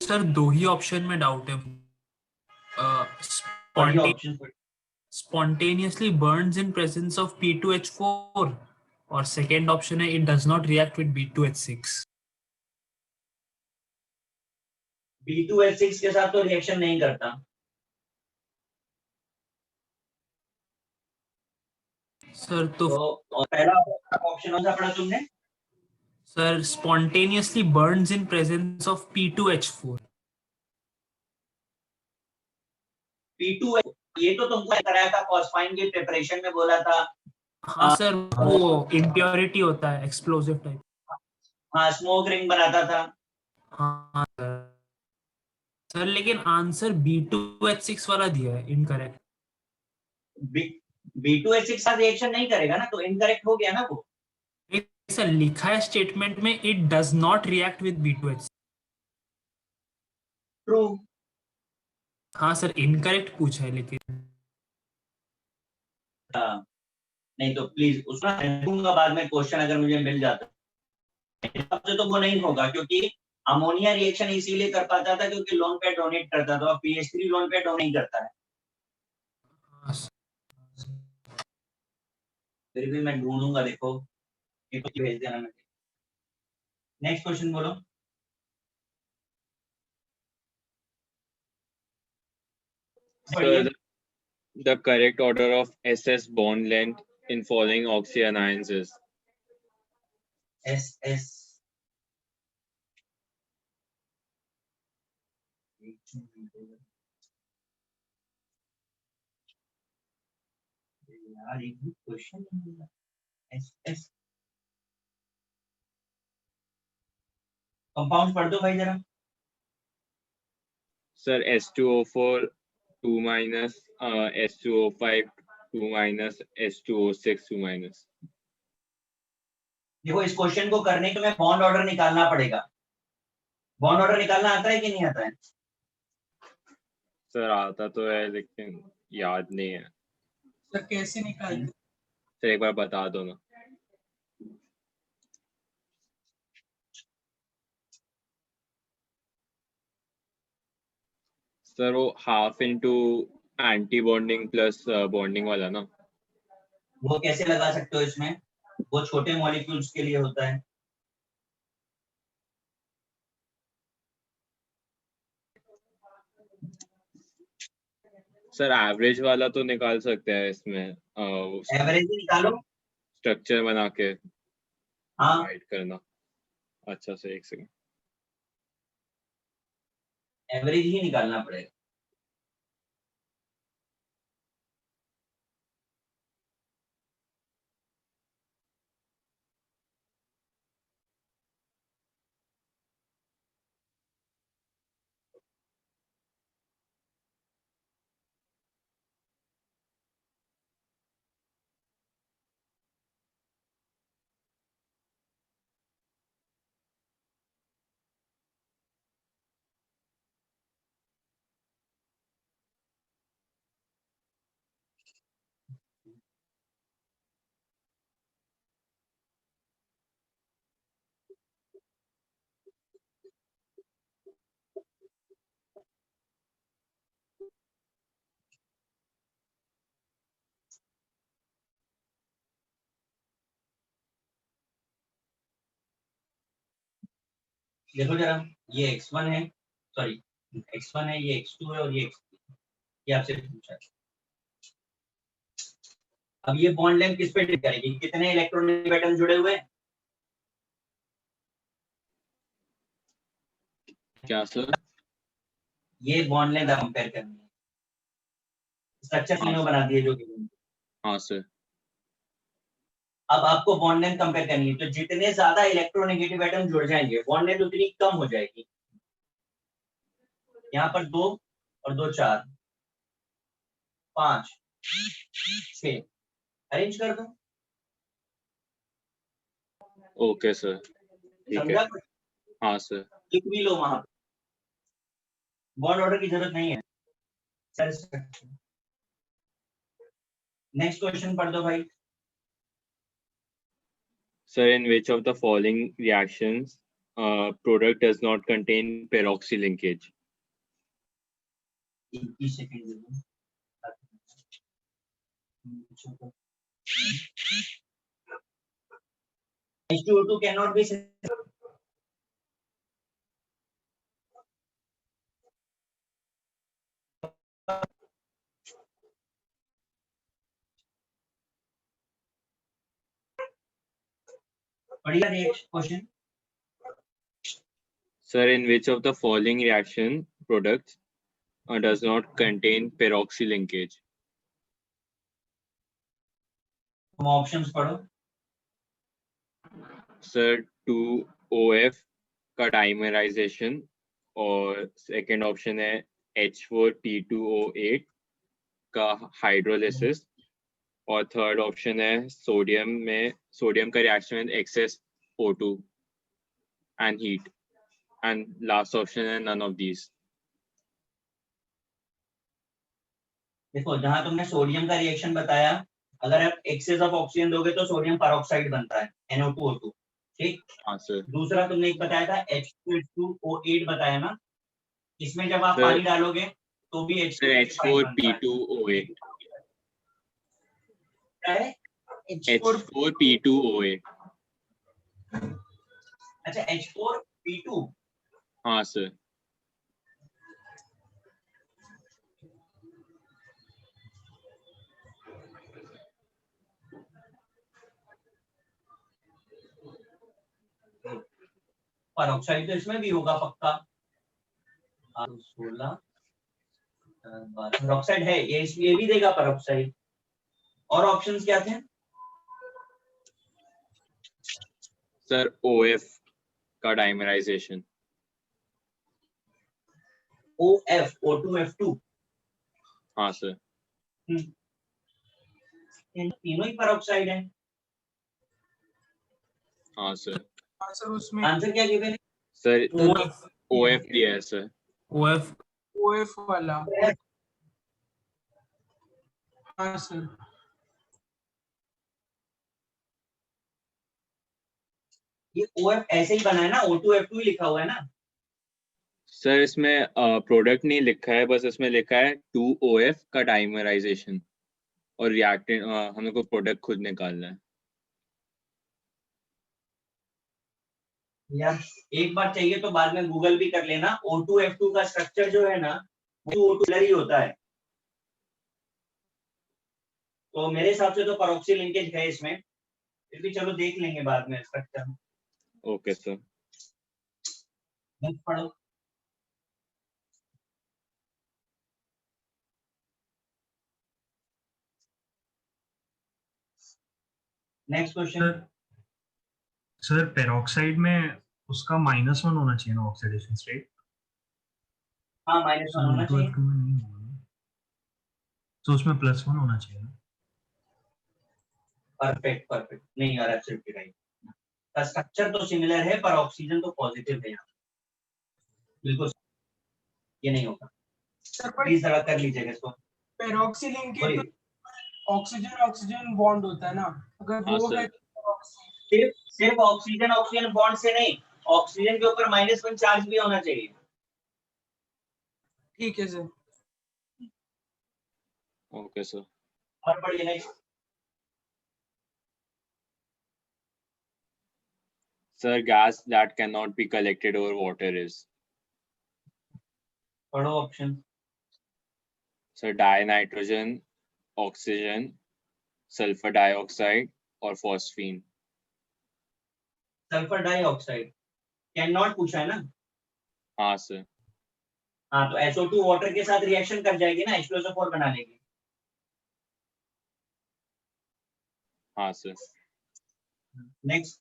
सर दो ही ऑप्शन में डाउट है. पढ़िए option. spontaneously burns in presence of P2H4, और सेकेंड ऑप्शन है it does not react with B2H6. B2H6 के साथ तो रिएक्शन नहीं करता. सर तो पहला ऑप्शन कौन सा पढ़ा तुमने? Sir spontaneously burns in presence of P2H4. P2 ये तो तुमको कराया था फॉस्फाइन के प्रिपरेशन में, बोला था हाँ सर, वो इम्प्योरिटी होता है, एक्सप्लोसिव टाइप। हाँ, स्मोक रिंग बनाता था। हाँ सर, लेकिन आंसर B2H6 वाला दिया है, इनकरेक्ट। B2H6 साथ रिएक्शन नहीं करेगा ना, तो इनकरेक्ट हो गया ना वो। सर लिखा है स्टेटमेंट में, it does not react with B2H6। True. हाँ सर, इनकरेक्ट पूछा है लेकिन। हाँ, नहीं तो प्लीज उसमें दूंगा बाद में क्वेश्चन अगर मुझे मिल जाता है तो वो नहीं होगा, क्योंकि अमोनिया रिएक्शन इसीलिए कर पाता था क्योंकि लोन पेयर डोनेट करता था, और PH3 लोन पेयर डोनेट नहीं करता है। हाँ सर। फिर भी मैं ढूंढूंगा, देखो ये कुछ भेज देना मुझे। नेक्स्ट क्वेश्चन बोलो। So the correct order of SS bond length in following oxyanions is SS यार, एक भी क्वेश्चन नहीं मिला। SS कंपाउंड पढ़ दो भाई जरा। sir S2O4 2 minus S2O5 2 minus S2O6 2 minus. देखो इस क्वेश्चन को करने के लिए बॉन्ड ऑर्डर निकालना पड़ेगा। बॉन्ड ऑर्डर निकालना आता है कि नहीं आता है? सर आता तो है लेकिन याद नहीं है सर कैसे निकालते? सर, एक बार बता दो ना। सर वो half into anti bonding plus bonding वाला ना। वो कैसे लगा सकते हो इसमें? वो छोटे मॉलिक्यूल्स के लिए होता है। सर एवरेज वाला तो निकाल सकते हैं इसमें, एवरेज ही निकालो। स्ट्रक्चर बना के हाँ, राइट करना। अच्छा सर, एक सेकंड। एवरेज ही निकालना पड़ेगा। देखो जरा, ये X1 है, सॉरी X1 है, ये X2 है और ये X3 है। ये आपसे पूछा है। अब ये बॉन्ड लेंथ किस पे डिपेंड करेगी? कितने इलेक्ट्रॉनिक एटम जुड़े हुए हैं? क्या सर? ये बॉन्ड लेंथ कंपेयर करनी है। स्ट्रक्चर तीनों बना दिए जो कि। हाँ सर। अब आपको बॉन्ड लेंथ कंपेयर करनी है, तो जितने ज्यादा इलेक्ट्रोनेगेटिव एटम जुड़ जाएंगे बॉन्ड लेंथ उतनी कम हो जाएगी। यहाँ पर 2 और 2 4 5 6 अरेंज कर दो। ओके सर, ठीक है। समझा? हाँ सर। लिख भी लो वहां पे, बॉन्ड ऑर्डर की जरूरत नहीं है। नेक्स्ट क्वेश्चन पढ़ दो भाई। Sir, in which of the following reactions product does not contain peroxy linkage? 21 second दे दो। H2O2 cannot be बढ़िया next question. Sir, in which of the following reaction products does not contain peroxy linkage? तुम ऑप्शंस पढ़ो। सर 2OF का डाइमराइजेशन, और सेकंड ऑप्शन है H4P2O8 का हाइड्रोलिसिस, और थर्ड ऑप्शन है सोडियम का reaction with excess O2 and heat, and last option है नन ऑफ दीज। देखो जहां तुमने सोडियम का रिएक्शन बताया, अगर आप एक्सेस ऑफ ऑक्सीजन दोगे तो सोडियम पेरोक्साइड बनता है NO2O2, ठीक। हाँ सर। दूसरा तुमने एक बताया था H2O8 बताया ना, इसमें जब आप सर- पानी डालोगे तो भी H4P2O8। H4P2O8। अच्छा H4P2। हाँ सर। पेरोक्साइड तो इसमें भी होगा पक्का। 16 पेरोक्साइड है ये भी देगा पेरोक्साइड। और ऑप्शंस क्या थे? सर OF का डाइमराइजेशन। OF O2F2। हाँ सर। तीनों ही पेरोक्साइड है। हाँ सर। हाँ सर, उसमें आंसर क्या गिवन है? सर OF OF दिया है सर। OF OF वाला। हाँ सर। ये OF ऐसे ही बना है ना, O2F2 ही लिखा हुआ है ना। सर इसमें प्रोडक्ट नहीं लिखा है, बस इसमें लिखा है 2OF का डाइमराइजेशन, और रिएक्टेंट हमें को प्रोडक्ट खुद निकालना है। यार एक बार चाहिए तो बाद में गूगल भी कर लेना। O2F2 का स्ट्रक्चर जो है ना वो O2 ही होता है, तो मेरे हिसाब से तो पेरोक्सी लिंकेज है इसमें, फिर भी चलो देख लेंगे बाद में स्ट्रक्चर। Okay sir. नेक्स्ट पढ़ो। Next question. सर पेरोक्साइड में उसका -1 होना चाहिए ना ऑक्सीडेशन स्टेट। हाँ -1 होना चाहिए। O2F2 में नहीं होगा ना, तो उसमें +1 होना चाहिए ना। परफेक्ट परफेक्ट, नहीं यार एब्सोल्युटली राइट। का स्ट्रक्चर तो सिमिलर है पर ऑक्सीजन तो पॉजिटिव है यहाँ, बिल्कुल ये नहीं होगा। सर पर प्लीज जरा कर लीजिएगा इसको। पेरोक्सिलिन के बोलिए। तो ऑक्सीजन ऑक्सीजन बॉन्ड होता है ना, अगर हाँ वो सर। है सिर्फ ऑक्सीजन ऑक्सीजन बॉन्ड से नहीं, ऑक्सीजन के ऊपर -1 चार्ज भी होना चाहिए। ठीक है सर। Okay sir. और बढ़िया। Next. Sir, gas that cannot be collected over water is? पढ़ो option. Sir, dinitrogen, oxygen, sulfur dioxide, और phosphine. Sulphur dioxide can not पूछा है ना। हाँ सर। हाँ तो SO2 वाटर के साथ रिएक्शन कर जाएगी ना, H2SO4 बना लेगी। हाँ sir. Next.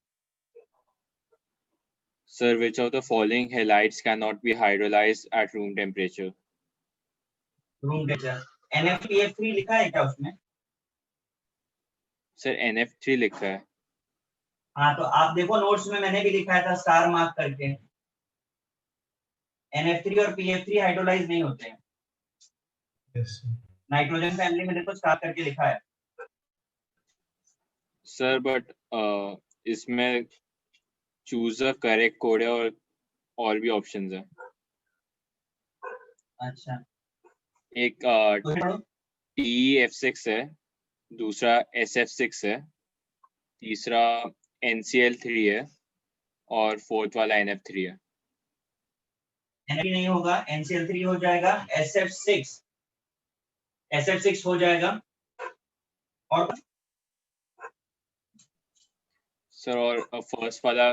Sir, which of the following halides cannot be hydrolyzed at room temperature? Room temperature. NF2PF3 लिखा है क्या उसमें? Sir, NF3 लिखा है। हाँ तो आप देखो नोट्स में मैंने भी लिखा था स्टार मार्क करके। NF3 और PF3 हाइड्रोलाइज नहीं होते हैं। यस नाइट्रोजन फैमिली में देखो स्टार करके लिखा है। Sir, but इसमें choose a correct code है, और भी options है। अच्छा एक तो पढ़ो। TeF6 है, दूसरा SF6 है, तीसरा NCl3 है, और फोर्थ वाला NF3 है। NF नहीं होगा, NCl3 हो जाएगा, SF6 हो जाएगा। और सर और फर्स्ट वाला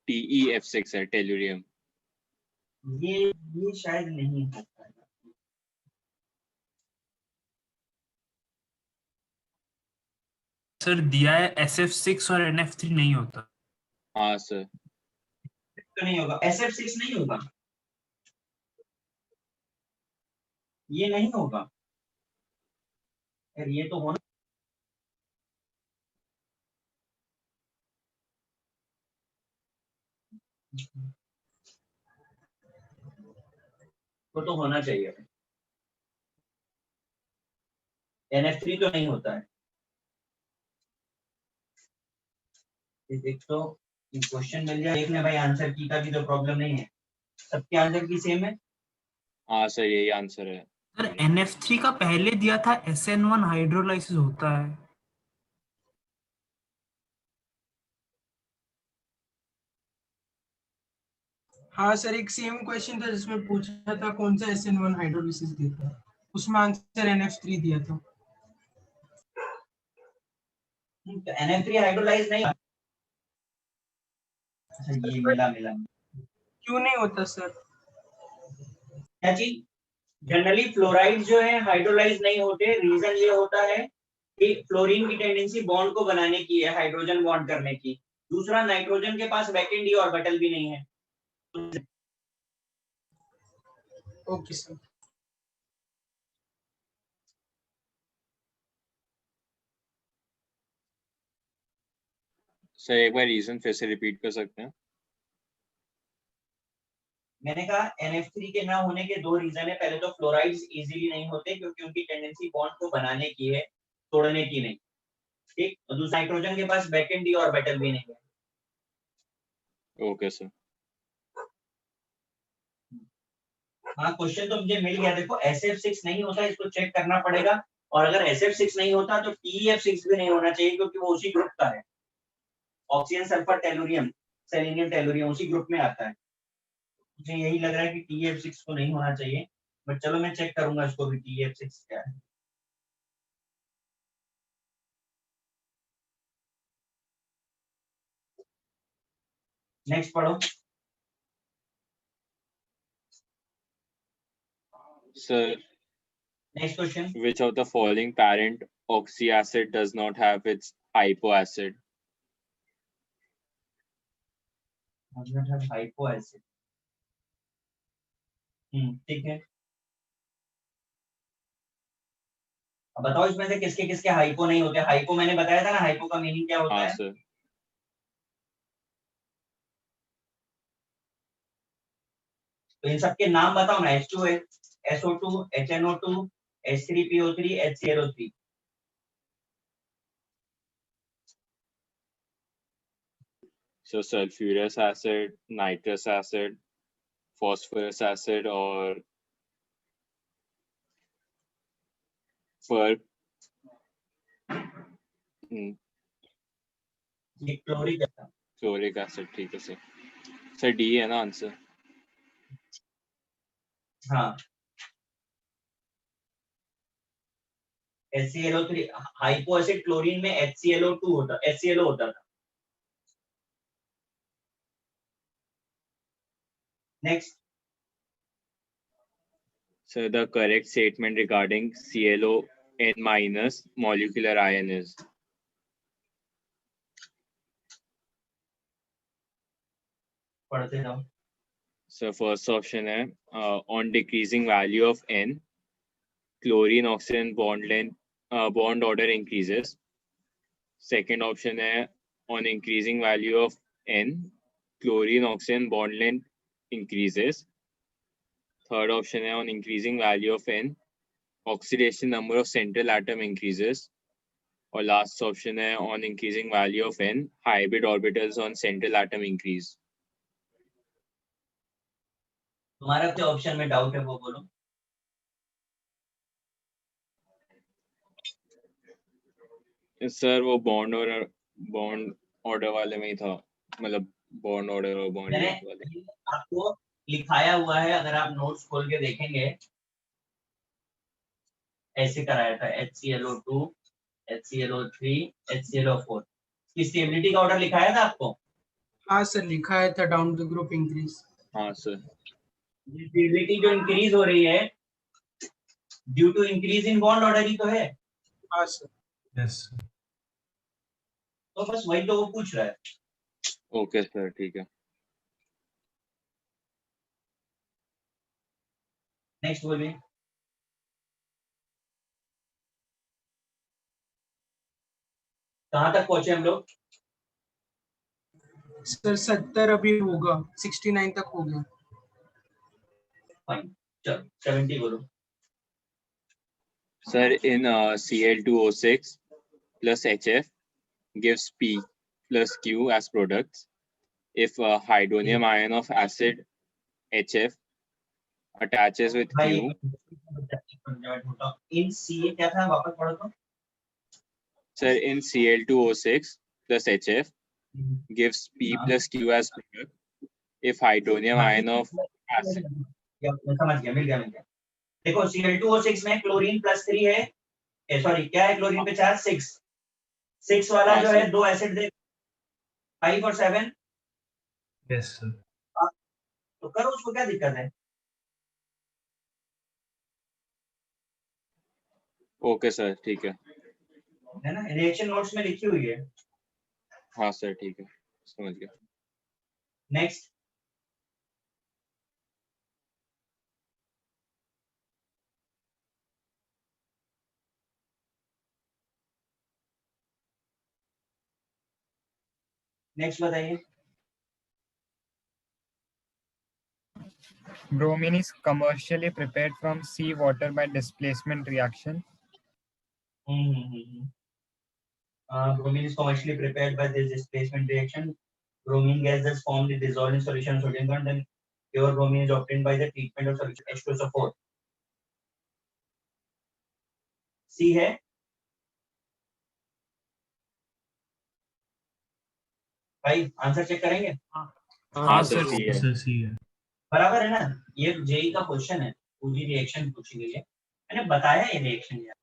TeF6 है, टेलुरियम। ये शायद नहीं हो पाएगा। सर दिया है SF6 और NF3 नहीं होता। हाँ सर। तो नहीं होगा, SF6 नहीं होगा, ये नहीं होगा यार, ये तो होना। तो होना चाहिए, NF3 तो नहीं होता है। एक तो क्वेश्चन मिल जाए, देखने भाई आंसर की का भी तो प्रॉब्लम नहीं है, सबके आंसर की सेम है। हाँ सर यही आंसर है। सर NF3 का पहले दिया था SN1 हाइड्रोलाइसिस होता है। हाँ सर, एक सेम क्वेश्चन था जिसमें पूछा था कौन सा SN1 हाइड्रोलिसिस देता है, उसमें आंसर NF3 दिया था। तो NF3 हाइड्रोलाइज नहीं, अच्छा ये मिला। क्यों नहीं होता सर? क्या चीज? जनरली फ्लोराइड जो है हाइड्रोलाइज नहीं होते, रीजन ये होता है कि फ्लोरीन की टेंडेंसी बॉन्ड को बनाने की है, हाइड्रोजन बॉन्ड करने की। दूसरा, नाइट्रोजन के पास वैकेंट डी ऑर्बिटल भी नहीं है। Okay sir. सर एक बार रीजन फिर से रिपीट कर सकते हैं? मैंने कहा NF3 के ना होने के दो रीजन है। पहले तो फ्लोराइड्स इजीली नहीं होते क्योंकि उनकी टेंडेंसी बॉन्ड को बनाने की है, तोड़ने की नहीं, ठीक। और दूसरा, नाइट्रोजन के पास वैकेंट डी ऑर्बिटल भी नहीं है। Okay sir. हाँ, क्वेश्चन तो मुझे मिल गया। देखो SF6 नहीं होता, इसको चेक करना पड़ेगा। और अगर SF6 नहीं होता तो TeF6 भी नहीं होना चाहिए क्योंकि वो उसी ग्रुप का है, oxygen sulphur tellurium, selenium tellurium उसी ग्रुप में आता है। मुझे यही लग रहा है कि TeF6 को नहीं होना चाहिए, बट चलो मैं चेक करूंगा इसको भी, TeF6 क्या है। नेक्स्ट पढ़ो sir next question. which of the following parent oxyacid does not have its hypoacid? Hypo acid, ठीक है। अब बताओ इसमें से किसके किसके हाइपो नहीं होते। हाइपो मैंने बताया था ना, हाइपो का मीनिंग क्या होता हाँ है। सर। तो इन सबके नाम बताओ ना। H2 SO2 HNO2 H3PO3 HClO3। So sulfurous acid, nitrous acid, phosphorus acid और क्लोरिक एसिड। क्लोरिक एसिड, ठीक है सर। सर डी है ना आंसर? हाँ, HClO3 हाइपो एसिड क्लोरीन में HClO2 होता, HClO होता था। Next. So the correct statement regarding ClON minus molecular ion is? पढ़ते जाओ। So first option है on decreasing value of N, chlorine oxygen bond length bond order increases. Second option है on increasing value of N, chlorine oxygen bond length increases. Third option है on increasing value of N, oxidation number of central atom increases. और last option है on increasing value of N, hybrid orbitals on central atom increase. तुम्हारा क्या ऑप्शन में डाउट है वो बोलो। सर वो बॉन्ड ऑर्डर वाले में ही था, मतलब बॉन्ड ऑर्डर और बॉन्ड मैंने लेंथ वाले। आपको लिखाया हुआ है, अगर आप नोट्स खोल के देखेंगे ऐसे कराया था HClO2 HClO3 HClO4 की स्टेबिलिटी का ऑर्डर लिखाया था आपको। हाँ सर, लिखा था डाउन द ग्रुप इंक्रीज। हाँ सर। स्टेबिलिटी जो इंक्रीज हो रही है due to increase in bond order ही तो है। हाँ सर। यस। तो बस वही तो वो पूछ रहा है। ओके सर, ठीक है। नेक्स्ट बोलिए। कहाँ तक पहुंचे हम लोग? सर 70 अभी होगा, 69 तक हो गया। फाइन, चलो 70 बोलो। Sir, in Cl2O6 plus HF gives P plus Q as products. If a hydronium ion of acid HF attaches with भाई Q, इन सी क्या था, वापस पढ़ो तो। sir, in Cl2O6 plus HF gives P हाँ। plus Q as product. If hydronium ion of acid, मैं समझ गया, मिल गया। देखो Cl2O6 में क्लोरीन +3 है, सॉरी क्या है क्लोरीन पे चार्ज 6 वाला हाँ, जो है सर। 2 एसिड दे 5 और 7। Yes sir. तो करो, उसको क्या दिक्कत है? ओके सर, ठीक है। है ना, रिएक्शन नोट्स में लिखी हुई है। हाँ सर, ठीक है, समझ गया। नेक्स्ट। नेक्स्ट बताइए। Bromine is commercially prepared from seawater by displacement reaction. Bromine is commercially prepared by this displacement reaction. Bromine gas is formed in dissolved in solution of sodium carbonate, then pure bromine is obtained by the treatment of solution H2SO4. C है। भाई आंसर चेक करेंगे? हाँ सर, सर। सी है। सर सी है। बराबर है ना? ये जेई का क्वेश्चन है, पूरी रिएक्शन पूछी गई है, मैंने बताया ये रिएक्शन यार।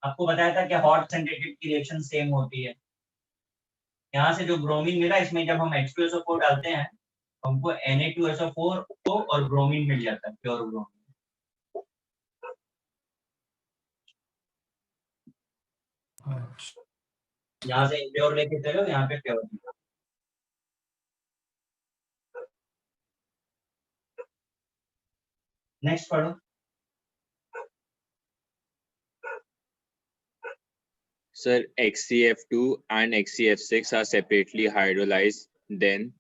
आपको बताया था कि हॉट सेंटेटिव की रिएक्शन सेम होती है। यहाँ से जो ब्रोमीन मिला, इसमें जब हम H2SO4 डालते हैं तो हमको Na2SO4 और ब्रोमीन मिल जाता है, प्योर ब्रोमीन। यहाँ से प्योर लेके चलो, यहाँ पे प्योर। नेक्स्ट पढ़ो। Sir, XCF2 and XCF6 are separately hydrolyzed. Then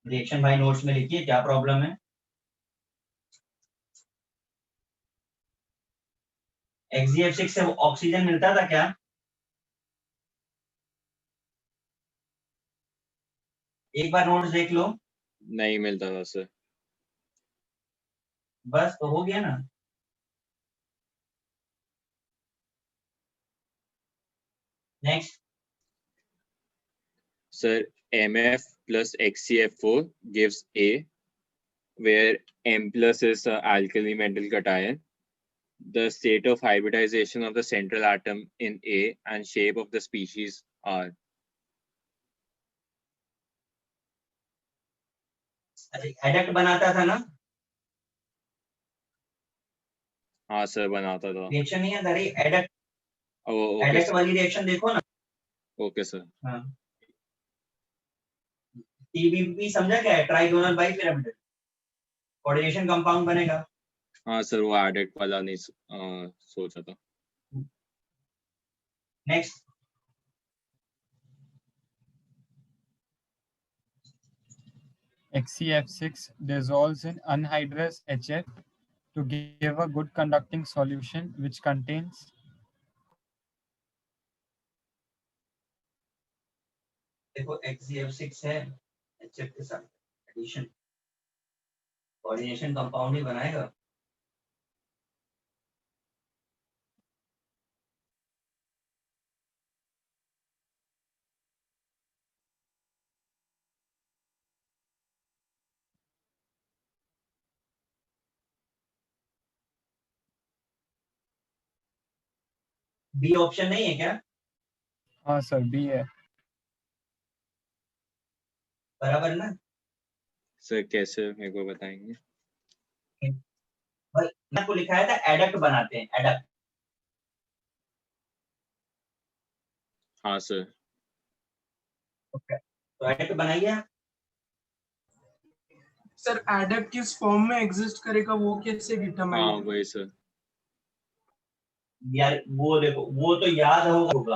reaction भाई नोट्स में लिखिए, क्या प्रॉब्लम है? XCF6 से ऑक्सीजन मिलता था क्या? एक बार नोट्स देख लो। नहीं मिलता था सर। बस तो हो गया ना। Next. Sir, MF plus XCF4 gives A, where M plus is alkali metal cation. The state of hybridization of the central atom in A and shape of the species are. Adduct बनाता था ना? हाँ सर, बनाता था। रिएक्शन नहीं है सारी एडक्ट। Okay adduct sir. वाली रिएक्शन देखो ना। Okay sir. हाँ। TBP समझा क्या है? ट्राइगोनल बाइपिरामिडल कोऑर्डिनेशन कंपाउंड बनेगा। हाँ सर, वो एडेक्ट वाला नहीं सोचा था। Next. XCF6 dissolves in anhydrous HF to give a good conducting solution which contains देखो XCF6 है, HF के साथ एडिशन कोऑर्डिनेशन कंपाउंड ही बनाएगा। बी ऑप्शन नहीं है क्या? हाँ सर, B है। बराबर ना? सर कैसे मेरे को बताएंगे? मैंने आपको लिखाया था एडक्ट बनाते हैं, एडक्ट। हाँ सर। तो एडक्ट बनाइए। सर एडक्ट किस फॉर्म में एग्जिस्ट करेगा वो कैसे हाँ डिटरमाइन? वही सर। यार वो देखो, वो तो याद होगा,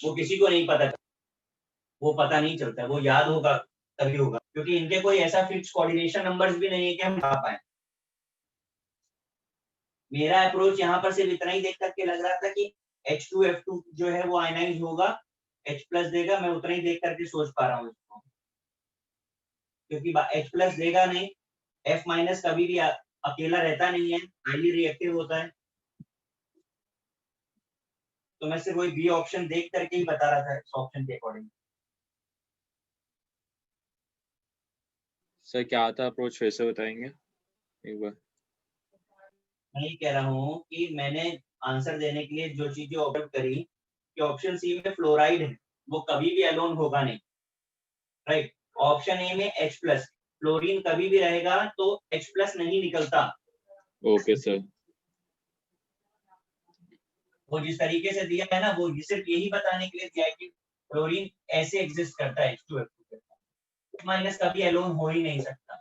वो किसी को नहीं पता, वो पता नहीं चलता, वो याद होगा तभी होगा, क्योंकि इनके कोई ऐसा फिक्स कोऑर्डिनेशन नंबर्स भी नहीं है कि हम बता पाए। मेरा अप्रोच यहाँ पर सिर्फ इतना ही देख करके लग रहा था कि H2F2 जो है वो आयनाइज होगा, H+ देगा, मैं उतना ही देख करके सोच पा रहा हूँ इसको, क्योंकि H+ देगा नहीं, F- कभी भी अकेला रहता नहीं है, हाईली रिएक्टिव होता है। तो मैं सिर्फ वही बी ऑप्शन देख करके ही बता रहा था इस ऑप्शन के अकॉर्डिंग। सर क्या था अप्रोच, फिर से बताएंगे एक बार? मैं ये कह रहा हूँ कि मैंने आंसर देने के लिए जो चीजें ऑब्जर्व करी कि ऑप्शन सी में फ्लोराइड है, वो कभी भी अलोन होगा नहीं, राइट। ऑप्शन ए में H+, फ्लोरीन कभी भी रहेगा तो H+ नहीं निकलता। Okay sir. वो जिस तरीके से दिया है ना, वो सिर्फ यही बताने के लिए दिया है कि फ्लोरीन ऐसे एग्जिस्ट करता है H2F2 माइनस, कभी अलोन हो ही नहीं सकता।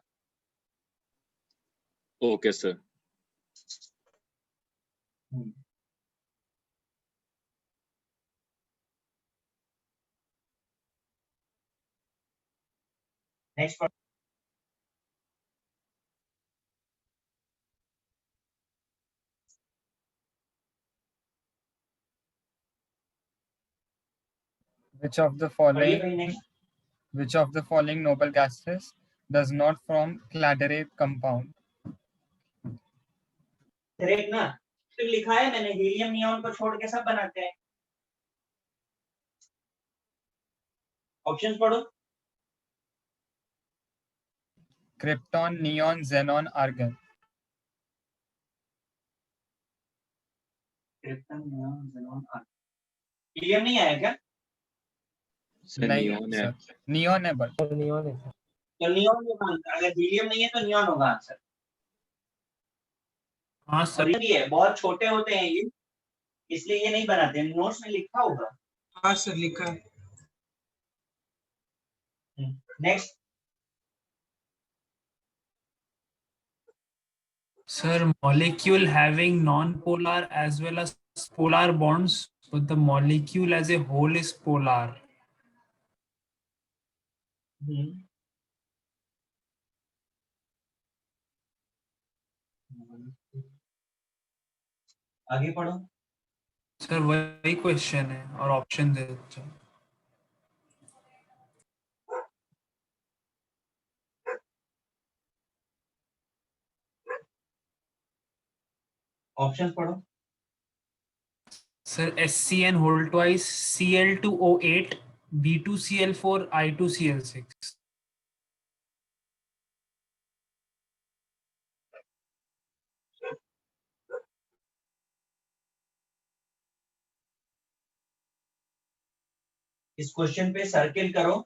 Okay sir. Next, Which of the पढ़िए following भाई next. which of the following noble gases does not form cladderate compound? Correct ना, तो लिखा है मैंने, हीलियम नियॉन को छोड़ के सब बनाते हैं। ऑप्शंस पढ़ो। Krypton, neon, xenon, argon. Helium नहीं आया क्या? सर नहीं नियॉन है। सर, नियॉन है बट तो नियॉन होगा आंसर, अगर हीलियम नहीं है तो नियॉन होगा आंसर। हाँ और सर। ये भी है, बहुत छोटे होते हैं ये, इसलिए ये नहीं बनाते हैं, नोट्स में लिखा होगा। हाँ सर लिखा है। Next, Sir, molecule having non-polar as well as polar bonds, but the molecule as a whole is polar. आगे पढ़ो। सर वही क्वेश्चन है और ऑप्शन दे दो। ऑप्शंस पढ़ो। Sir SCN whole twice, Cl2O8, B2Cl4, I2Cl6. इस क्वेश्चन पे सर्किल करो,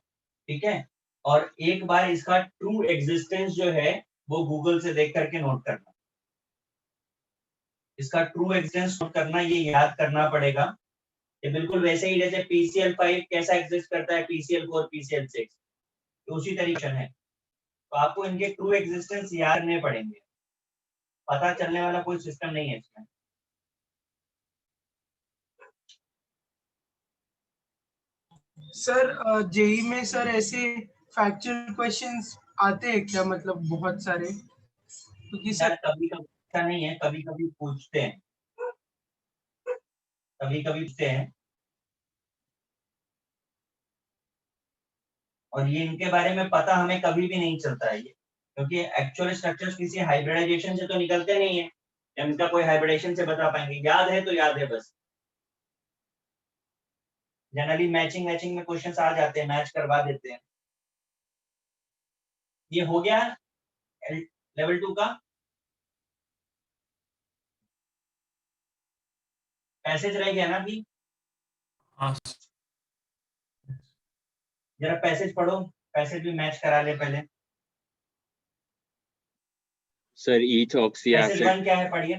ठीक है, और एक बार इसका ट्रू एग्जिस्टेंस जो है वो गूगल से देख करके नोट करना। इसका ट्रू एग्जिस्टेंस नोट करना, ये याद करना पड़ेगा। ये बिल्कुल वैसे ही जैसे PCl5 कैसा एग्जिस्ट करता है, PCl4, PCl6, तो उसी तरीके है। तो आपको इनके ट्रू एग्जिस्टेंस याद करने पड़ेंगे, पता चलने वाला कोई सिस्टम नहीं है इसमें। सर जेई में सर ऐसे फैक्चुअल क्वेश्चंस आते हैं क्या, मतलब बहुत सारे? क्योंकि यार सर कभी कभी ऐसा नहीं है, कभी कभी पूछते हैं, कभी कभी पूछते हैं, और ये इनके बारे में पता हमें कभी भी नहीं चलता है ये, क्योंकि एक्चुअल स्ट्रक्चर्स किसी हाइब्रिडाइजेशन से तो निकलते नहीं है, इनका कोई हाइब्रिडाइजेशन से बता पाएंगे। याद है तो याद है बस, जनरली मैचिंग मैचिंग में क्वेश्चंस आ जाते हैं, मैच करवा देते हैं। ये हो गया लेवल 2 का पैसेज रह गया ना अभी, हाँ जरा पैसेज पढ़ो। पैसेज भी मैच करा ले पहले। Sir, each oxy passage acid. 1 क्या है पढ़िए।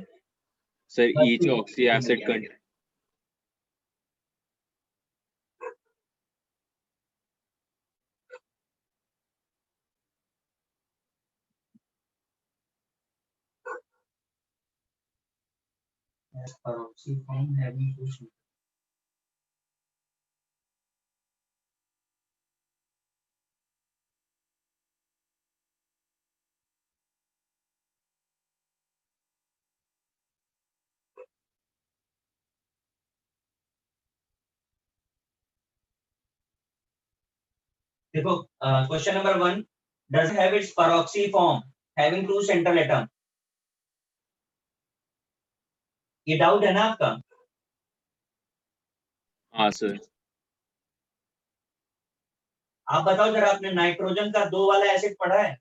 Sir, बस each ठीक, oxy acid ठीक है। contains. Peroxyform having two sugars. देखो question number 1 does have its peroxy form having two central atom। ये डाउट है ना आपका? हाँ sir. आप बताओ जरा, आपने नाइट्रोजन का 2 वाला एसिड पढ़ा है?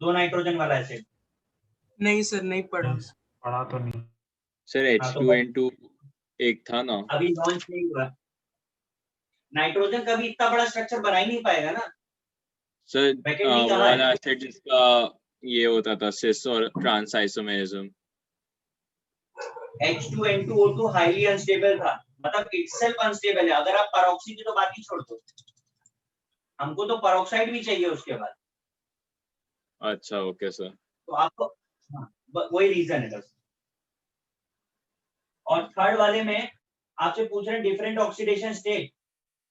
2 नाइट्रोजन वाला एसिड? नहीं सर, नहीं पढ़ा। पढ़ा तो नहीं। Sir, H2N2 एक था ना? अभी लॉन्च नहीं हुआ। नाइट्रोजन का भी इतना बड़ा स्ट्रक्चर बना ही नहीं पाएगा ना। Sir, Bracket D वो कहाँ है? वाला एसिड जिसका ये होता था सिस और trans isomerism. H2N2O2 highly unstable था, मतलब इटसेल्फ अनस्टेबल है। अगर आप पेरोक्सी की तो बात ही छोड़ दो, हमको तो पेरोक्साइड भी चाहिए उसके बाद। अच्छा ओके सर। तो आपको हाँ, वही रीजन है बस। और थर्ड वाले में आपसे पूछ रहे हैं डिफरेंट ऑक्सीडेशन स्टेट।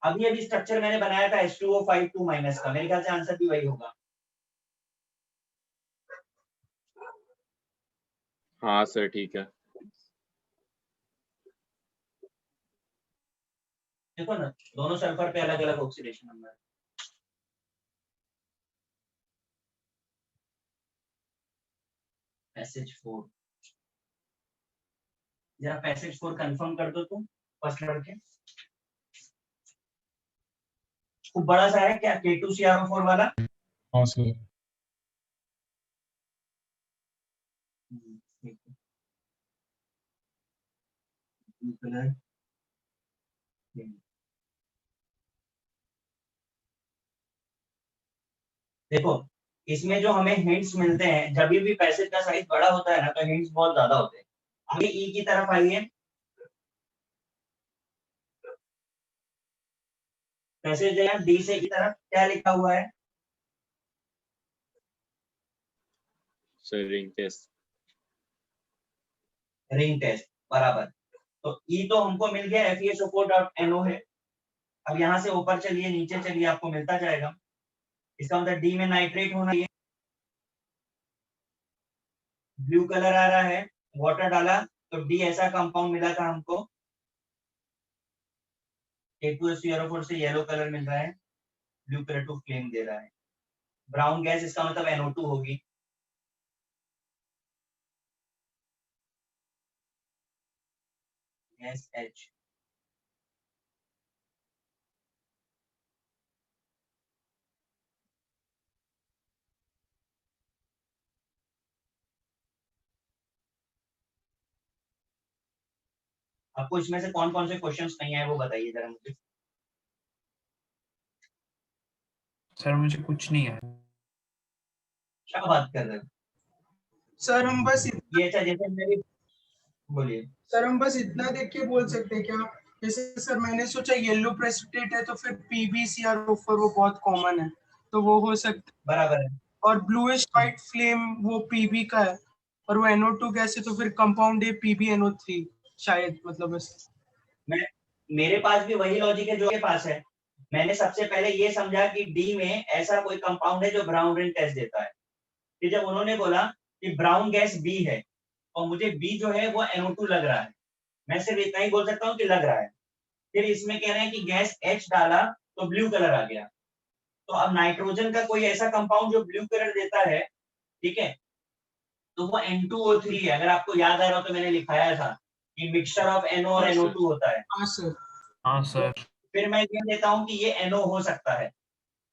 अभी अभी स्ट्रक्चर मैंने बनाया था H2O5 2- का, मेरे ख्याल से आंसर भी वही होगा। हाँ सर ठीक है। देखो ना, दोनों सल्फर पे अलग अलग ऑक्सीडेशन नंबर। पैसेज 4 जरा पैसेज 4 कंफर्म कर दो तुम फर्स्ट लड़के। खूब बड़ा सा है क्या K2CrO4 वाला? हाँ सर। ठीक है। ब्लू कलर देखो, इसमें जो हमें हिंट्स मिलते हैं, जब भी पैसेज का साइज बड़ा होता है ना तो हिंट्स बहुत ज्यादा होते हैं। आगे ई की तरफ आइए। पैसेज है डी से ई तरफ क्या लिखा हुआ है? Sir ring test. Ring test बराबर। तो ई तो हमको मिल गया FeSO4.NO है। अब यहाँ से ऊपर चलिए नीचे चलिए, आपको मिलता जाएगा। इसका मतलब डी में नाइट्रेट होना चाहिए। ब्लू कलर आ रहा है, वाटर डाला तो डी ऐसा कंपाउंड मिला था हमको। K2SCRO4 से येलो कलर मिल रहा है, ब्लू कलर टू फ्लेम दे रहा है। ब्राउन गैस इसका मतलब NO2 होगी। Gas H। आपको इसमें से कौन कौन से क्वेश्चंस नहीं आए वो बताइए जरा मुझे। सर मुझे कुछ नहीं है। क्या बात कर रहे हो सर हम बस ये? अच्छा जैसे मेरी बोलिए। सर हम बस इतना देख के बोल सकते हैं क्या? जैसे सर मैंने सोचा येलो प्रेसिपिटेट है तो फिर PbCrO4 वो बहुत कॉमन है तो वो हो सकता है। बराबर है। और ब्लूइश वाइट फ्लेम वो Pb का है और वो NO2 गैस है तो फिर कंपाउंड है PbNO3 शायद, मतलब बस। मेरे पास भी वही लॉजिक है जो के पास है। मैंने सबसे पहले ये समझा कि डी में ऐसा कोई कंपाउंड है जो ब्राउन रिंग टेस्ट देता है। फिर जब उन्होंने बोला कि ब्राउन गैस बी है और मुझे बी जो है वो NO2 लग रहा है, मैं सिर्फ इतना ही बोल सकता हूँ कि लग रहा है। फिर इसमें कह रहे हैं कि गैस H डाला तो ब्लू कलर आ गया। तो अब नाइट्रोजन का कोई ऐसा कंपाउंड जो ब्लू कलर देता है, ठीक है, तो वो N2O3 है। अगर आपको याद आ रहा हो तो मैंने लिखाया था कि मिक्सचर ऑफ NO और NO2 होता है। हाँ सर। हाँ सर। फिर मैं कह देता हूँ कि ये NO हो सकता है,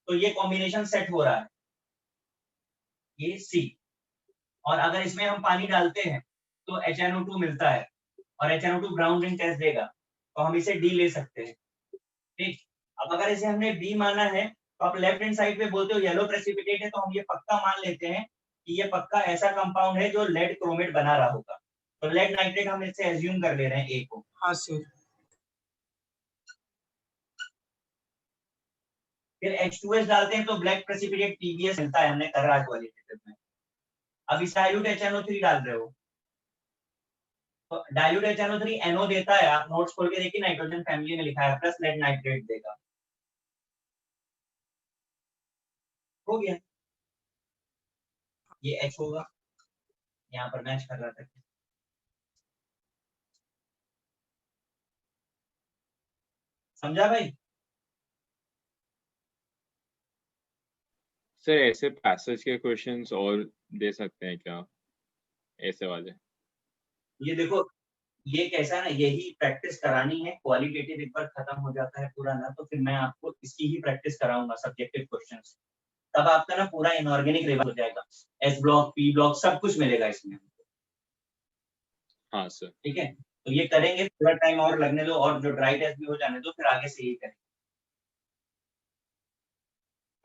तो ये कॉम्बिनेशन सेट हो रहा है, ये C। और अगर इसमें हम पानी डालते हैं तो HNO2 मिलता है और HNO2 ब्राउन रिंग टेस्ट देगा, तो हम इसे D ले सकते हैं। ठीक, अब अगर इसे हमने बी माना है तो आप लेफ्ट हैंड साइड पे बोलते हो येलो प्रेसिपिटेट है, तो हम ये पक्का मान लेते हैं कि ये पक्का ऐसा कंपाउंड है जो लेड क्रोमेट बना रहा होगा। तो लेड नाइट्रेट हम इससे एज्यूम कर ले रहे हैं ए को। हाँ सर। फिर H2S डालते हैं तो ब्लैक प्रेसिपिटेट TBS मिलता है, हमने कर रहा है क्वालिटेटिव में। अब इस डाइल्यूट HNO3 डाल रहे हो तो डाइल्यूट HNO3 NO देता है, आप नोट्स खोल के देखिए नाइट्रोजन फैमिली में लिखा है, प्लस लेड नाइट्रेट देगा। हो गया, ये H होगा, यहाँ पर मैच कर रहा था। समझा भाई? सर ऐसे पैसेज के क्वेश्चंस और दे सकते हैं क्या, ऐसे वाले? ये देखो, ये कैसा है ना, यही प्रैक्टिस करानी है। क्वालिटेटिव एक बार खत्म हो जाता है पूरा ना, तो फिर मैं आपको इसकी ही प्रैक्टिस कराऊंगा, सब्जेक्टिव क्वेश्चंस। तब आपका ना पूरा इनऑर्गेनिक रिवर्स हो जाएगा, एस ब्लॉक पी ब्लॉक सब कुछ मिलेगा इसमें। हाँ सर। ठीक है, तो ये करेंगे, थोड़ा टाइम और लगने दो और जो ड्राई टेस्ट भी हो जाने दो, फिर आगे से यही करेंगे।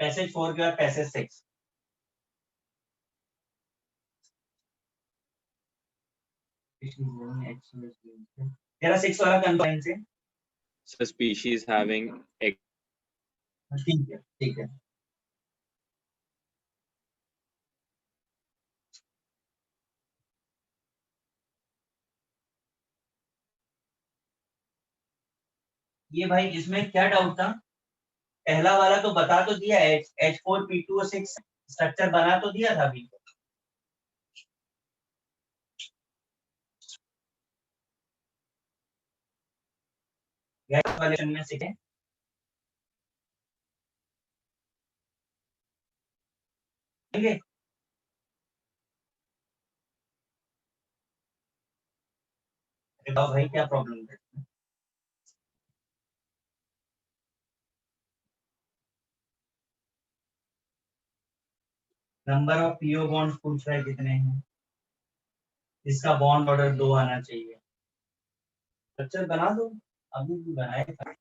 पैसेज 4 के बाद पैसेज 6। तेरा 6 वाला कंफाइन से सर स्पीशीज हैविंग ठीक है, ठीक है। ये भाई इसमें क्या डाउट था? पहला वाला तो बता तो दिया, H4P2O6 स्ट्रक्चर बना तो दिया था अभी। गैस वाले में से ठीक बताओ भाई क्या प्रॉब्लम है? नंबर ऑफ पीओ बॉन्ड पूछ रहा है कितने हैं, इसका बॉन्ड ऑर्डर 2 आना चाहिए। स्ट्रक्चर बना दो, अभी भी बनाए था।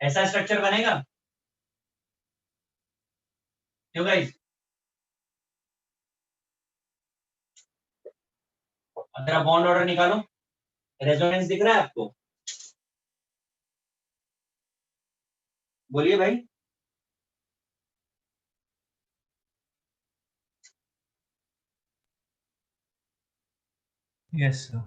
ऐसा स्ट्रक्चर बनेगा क्यों गाइस? अगर बॉन्ड ऑर्डर निकालो, रेजोनेंस दिख रहा है आपको? बोलिए भाई। Yes sir.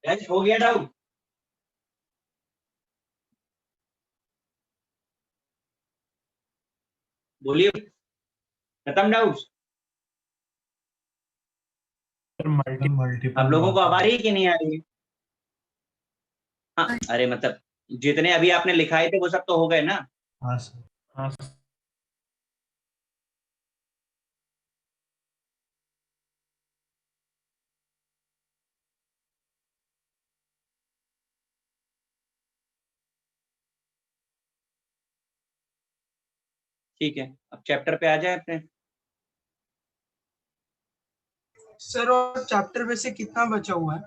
गाइस हो गया डाउट? बोलिए, खत्म डाउट? मल्टीपल आप लोगों को अब आ रही है कि नहीं आ रही है? हाँ, अरे मतलब जितने अभी आपने लिखाए थे वो सब तो हो गए ना? हाँ सर। हाँ ठीक है, अब चैप्टर पे आ जाए अपने। सर और चैप्टर में से कितना बचा हुआ है?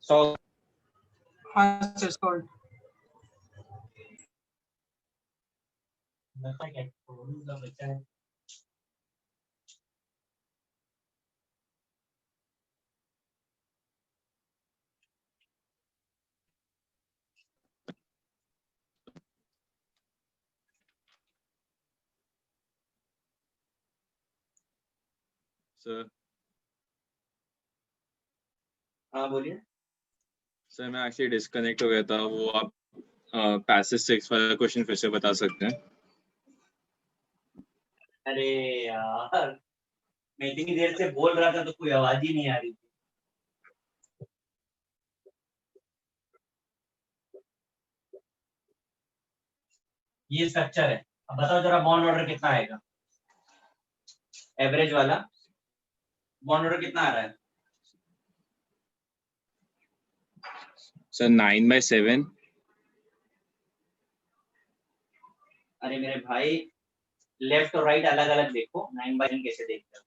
100 हाँ सर, सॉल्व। बचा क्या? थोड़ा सा बचा है। सर हाँ बोलिए। सर मैं एक्चुअली डिस्कनेक्ट हो गया था, वो आप पैसेज 6 वाला क्वेश्चन फिर से बता सकते हैं? अरे यार, मैं इतनी देर से बोल रहा था तो कोई आवाज ही नहीं आ रही थी। ये स्ट्रक्चर है, अब बताओ जरा बॉन्ड ऑर्डर कितना आएगा? एवरेज वाला बॉन्ड ऑर्डर कितना आ रहा है? सर 9/7। अरे मेरे भाई, लेफ्ट और राइट अलग अलग देखो, 9/10 कैसे देखते हो?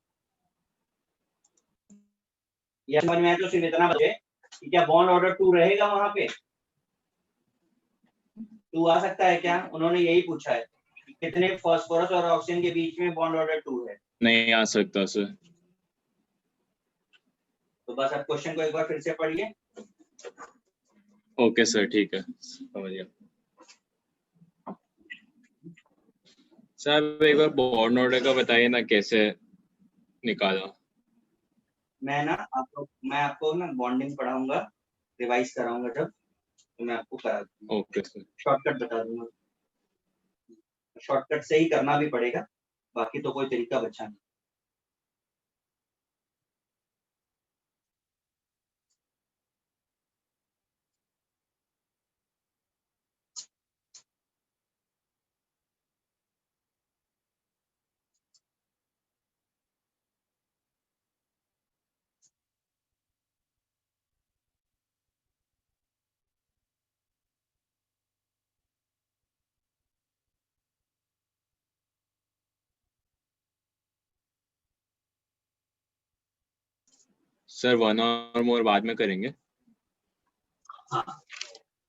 ये समझ में आया तो सिर्फ इतना बचे कि क्या बॉन्ड ऑर्डर 2 रहेगा वहां पे? 2 आ सकता है क्या? उन्होंने यही पूछा है कि कितने फास्फोरस और ऑक्सीजन के बीच में बॉन्ड ऑर्डर 2 है। नहीं आ सकता सर। तो बस आप क्वेश्चन को एक बार फिर से पढ़िए। ओके सर, ठीक है, समझ गया। सर आप एक बार बॉन्ड ऑर्डर का बताइए ना, कैसे निकाला? मैं आपको ना बॉन्डिंग पढ़ाऊंगा, रिवाइज कराऊंगा जब, तो मैं आपको करा दूंगा। Okay sir. शॉर्टकट बता दूंगा, शॉर्टकट से ही करना भी पड़ेगा, बाकी तो कोई तरीका बचा नहीं। सर 1 और मोर बाद में करेंगे। हाँ,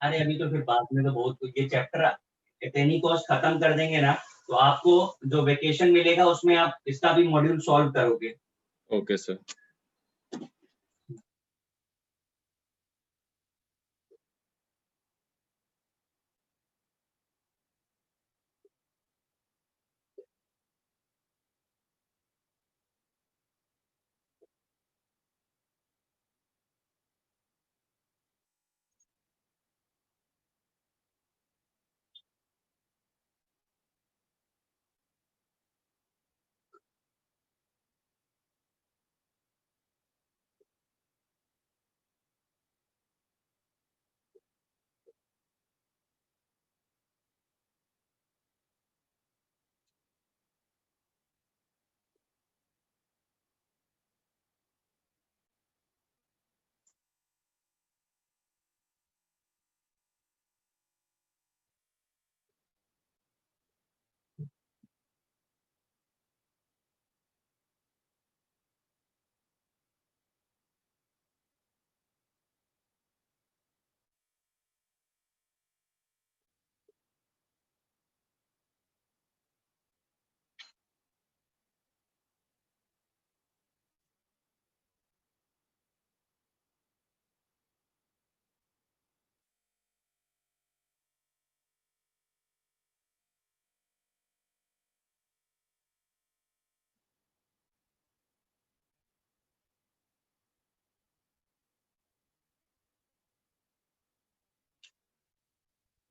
अरे अभी तो फिर बाद में तो बहुत कुछ, ये चैप्टर टेनी कोर्स खत्म कर देंगे ना, तो आपको जो वेकेशन मिलेगा उसमें आप इसका भी मॉड्यूल सॉल्व करोगे। Okay sir.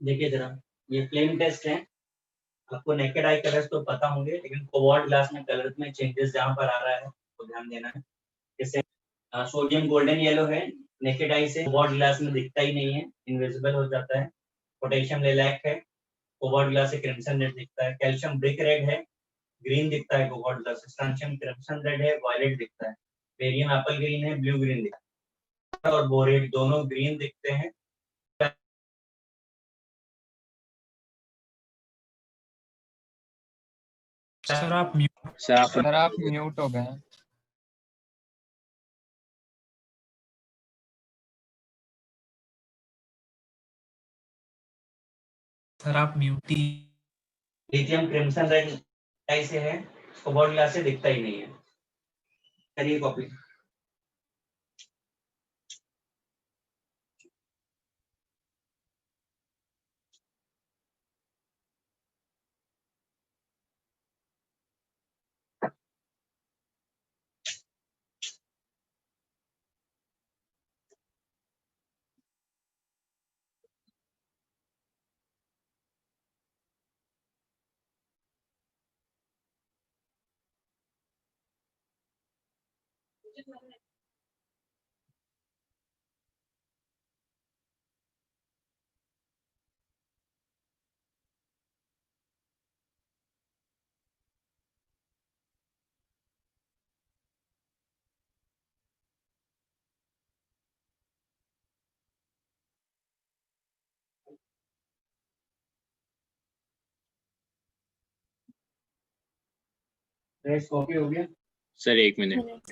देखिए जरा, ये प्लेन टेस्ट है, आपको नेकेड आई कलर्स तो पता होंगे, लेकिन कोबाल्ट ग्लास में कलर में चेंजेस जहां पर आ रहा है तो ध्यान देना है। जैसे सोडियम गोल्डन येलो है, नेकेड आई से कोबाल्ट ग्लास में दिखता ही नहीं है, इनविजिबल हो जाता है। पोटेशियम लिलैक है, कोबाल्ट ग्लास से क्रिम्सन रेड दिखता है। कैल्शियम ब्रिक रेड है, ग्रीन दिखता है कोबाल्ट ग्लास से। स्ट्रांशियम क्रिम्सन रेड है, वायलेट दिखता है। बेरियम एप्पल ग्रीन है, ब्लू ग्रीन दिखता है। और बोरेट दोनों ग्रीन दिखते हैं। सर आप म्यूट सर आप म्यूट हो गए हैं। सर आप म्यूट ही लिथियम क्रिम्सन रेड कैसे है, कोबाल्ट ग्लास से दिखता ही नहीं है। करिए कॉपी। रेस कॉपी हो गया। Sir 1 minute.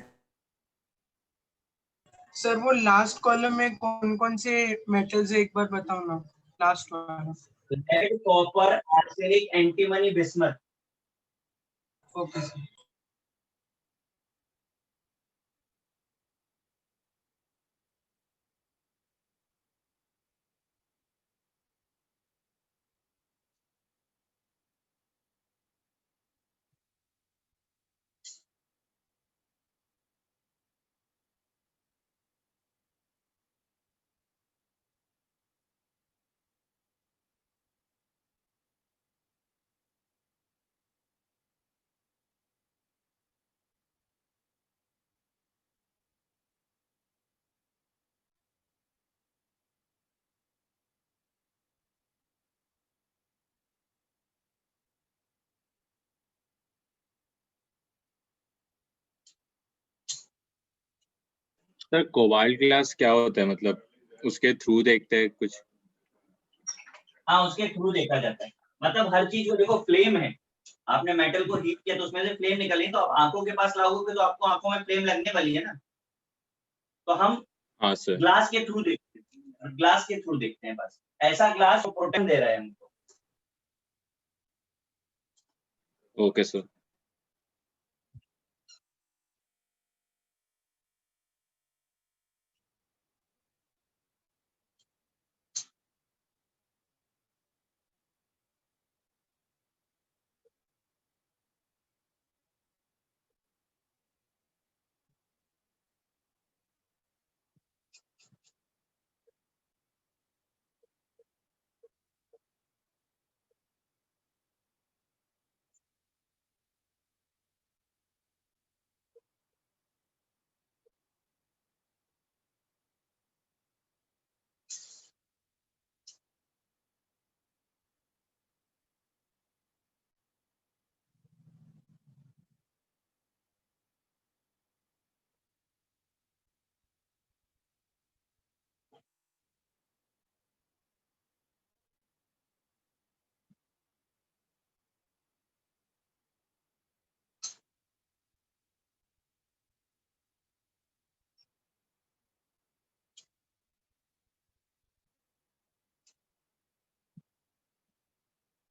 सर वो लास्ट कॉलम में कौन कौन से मेटल्स है एक बार बताओ ना, लास्ट वाला। Lead, copper, arsenic, antimony, bismuth. Okay sir. Sir cobalt glass क्या होता है, मतलब उसके थ्रू देखते हैं कुछ? हाँ, उसके थ्रू देखा जाता है। मतलब हर चीज को देखो, फ्लेम है, आपने मेटल को हीट किया तो उसमें से फ्लेम निकली, तो आप आंखों के पास लाओगे तो आपको आंखों में फ्लेम लगने वाली है ना। तो हम हाँ सर। ग्लास के थ्रू देखते हैं, ग्लास के थ्रू देखते हैं बस। ऐसा ग्लास प्रोटेक्शन दे रहा है हमको। Okay sir.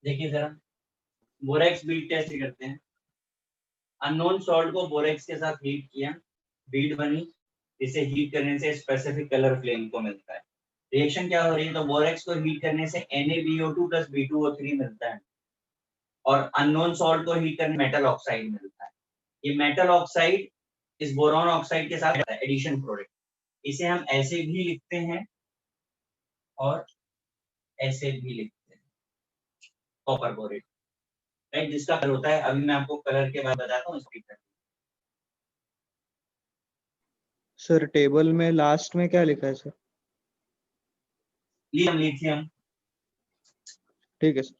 देखिए जरा, बोरेक्स बीट टेस्ट करते हैं। अननोन सॉल्ट को बोरेक्स के साथ हीट किया, बीट बनी। इसे हीट करने से स्पेसिफिक कलर फ्लेम को मिलता है। रिएक्शन क्या हो रही है, तो बोरेक्स को हीट करने से NaBO2 प्लस B2O3 मिलता है, और अननोन सॉल्ट को हीट करने मेटल ऑक्साइड मिलता है। ये मेटल ऑक्साइड इस बोरॉन ऑक्साइड के साथ एडिशन प्रोडक्ट। इसे हम ऐसे भी लिखते हैं और ऐसे भी लिखते हैं, कॉपर बोरेट, राइट, जिसका कलर होता है। अभी मैं आपको कलर के बाद बताता हूँ इसकी। सर टेबल में लास्ट में क्या लिखा है सर? Lithium, lithium. ठीक है सर।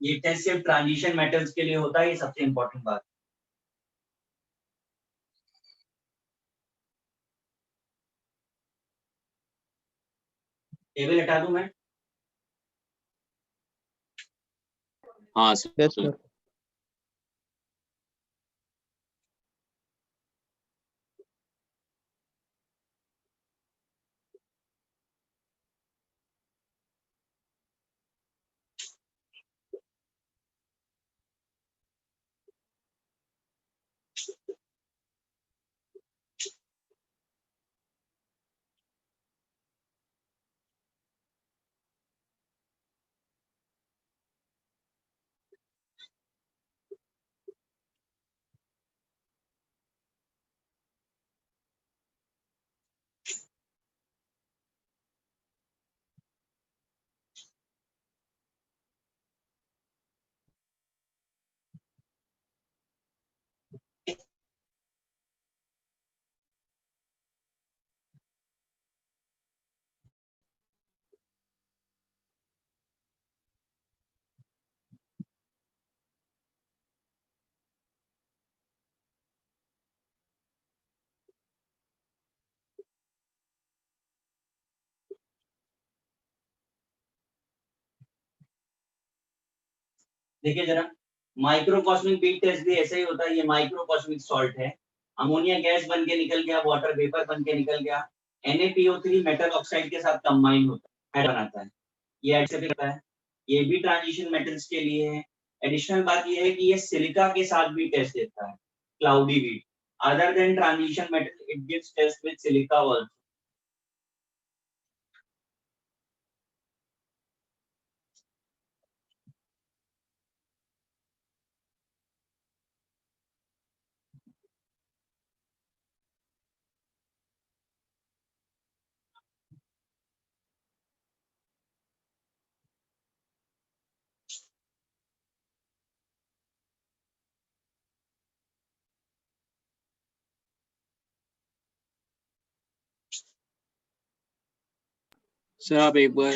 ये टेस्ट सिर्फ ट्रांजिशन मेटल्स के लिए होता है, ये सबसे इंपॉर्टेंट बात। टेबल हटा दूं मैं? हाँ Yes, सर। sir. देखिए जरा, माइक्रोकॉस्मिक बीट टेस्ट भी ऐसे ही होता है। ये माइक्रोकॉस्मिक सॉल्ट है, अमोनिया गैस बन के निकल गया, वाटर वेपर बन के निकल गया, Na मेटल ऑक्साइड के साथ कंबाइन होता है, बनाता है, ये ऐसे भी होता है। ये भी ट्रांजिशन मेटल्स के लिए है। एडिशनल बात ये है कि ये सिलिका के साथ भी टेस्ट देता है, cloudy bead. Other than transition metal it gives test with silica also. Sir आप एक बार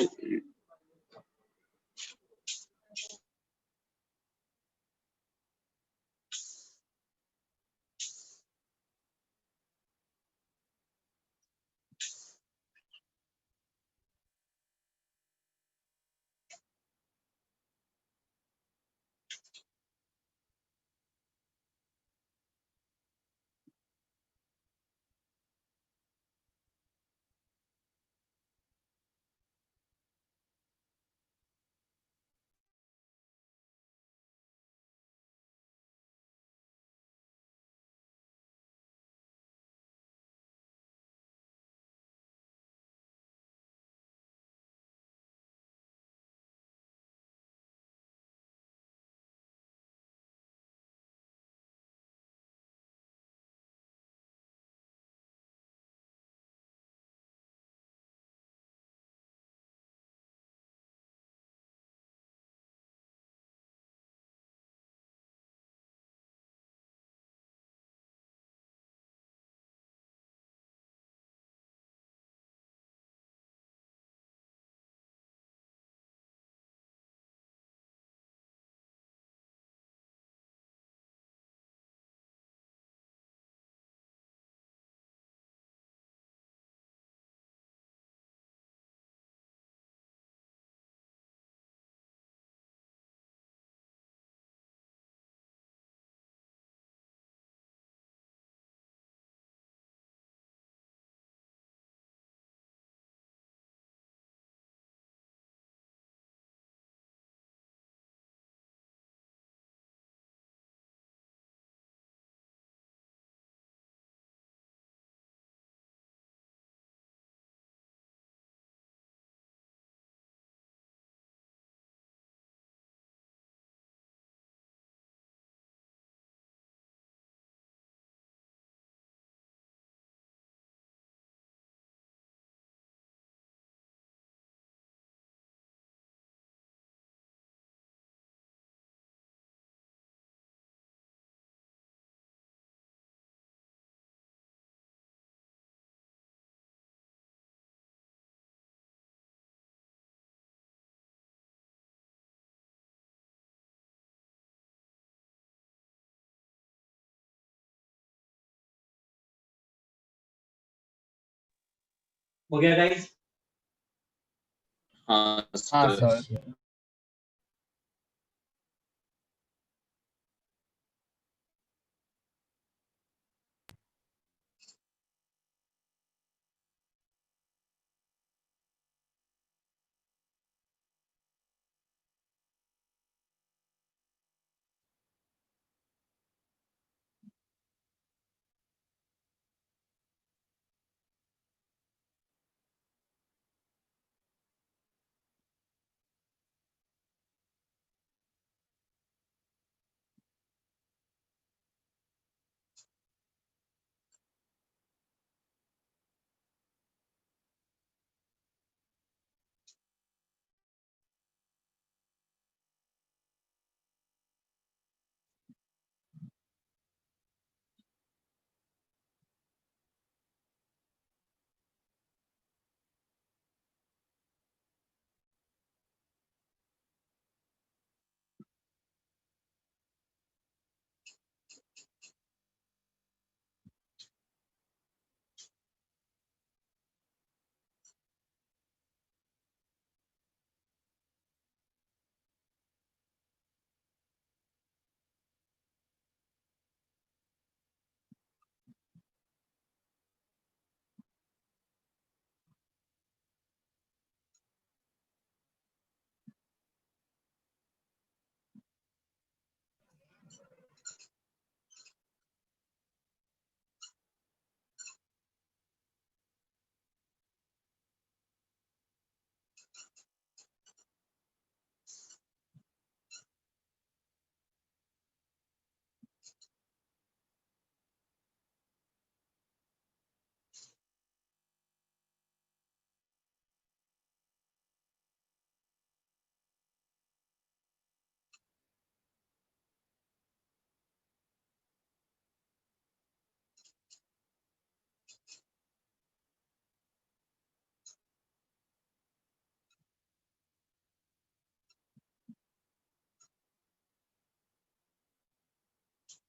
हो गया गाइस? हाँ हाँ सर। सर।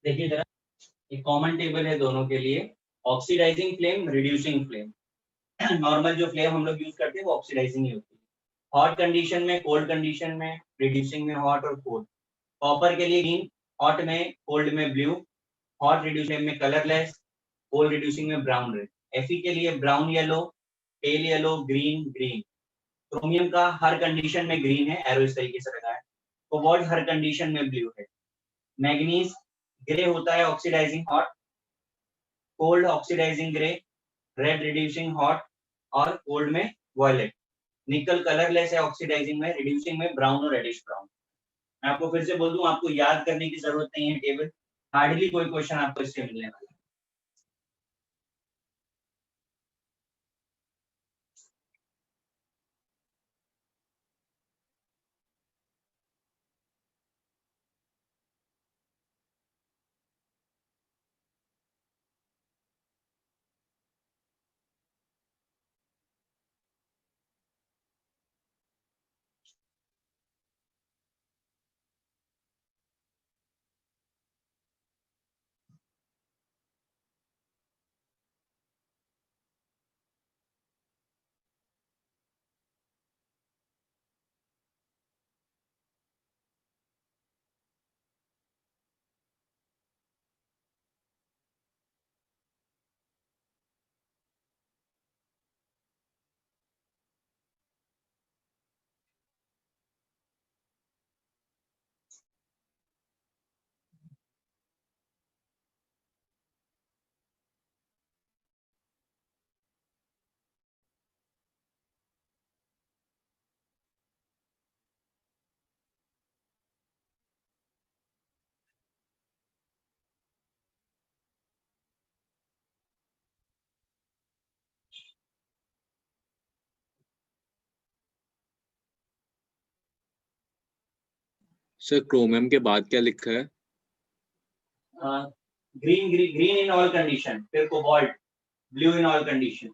देखिए जरा, एक कॉमन टेबल है दोनों के लिए, oxidising flame, reducing flame. Normal जो फ्लेम हम लोग यूज करते हैं वो ऑक्सीडाइजिंग ही होती है। हॉट कंडीशन में, कोल्ड कंडीशन में, रिड्यूसिंग में हॉट और कोल्ड। कॉपर के लिए ग्रीन, हॉट में, कोल्ड में ब्लू, हॉट रिड्यूसिंग में कलरलेस, कोल्ड रिड्यूसिंग में ब्राउन रेड। Fe के लिए brown yellow, pale yellow, green green. Chromium का हर कंडीशन में ग्रीन है, एरो इस तरीके से लगा है। कोबाल्ट हर कंडीशन में ब्लू है। मैग्नीज ग्रे होता है oxidising hot, cold oxidising grey, red reducing hot और कोल्ड में वॉयलेट। निकल कलरलेस है ऑक्सीडाइजिंग में, रिड्यूसिंग में ब्राउन और रेडिश ब्राउन। मैं आपको फिर से बोल दूं, आपको याद करने की जरूरत नहीं है टेबल, हार्डली कोई क्वेश्चन आपको इससे मिलने वाला है। सर क्रोमियम के बाद क्या लिखा है? Green green in all condition, फिर cobalt blue in all condition.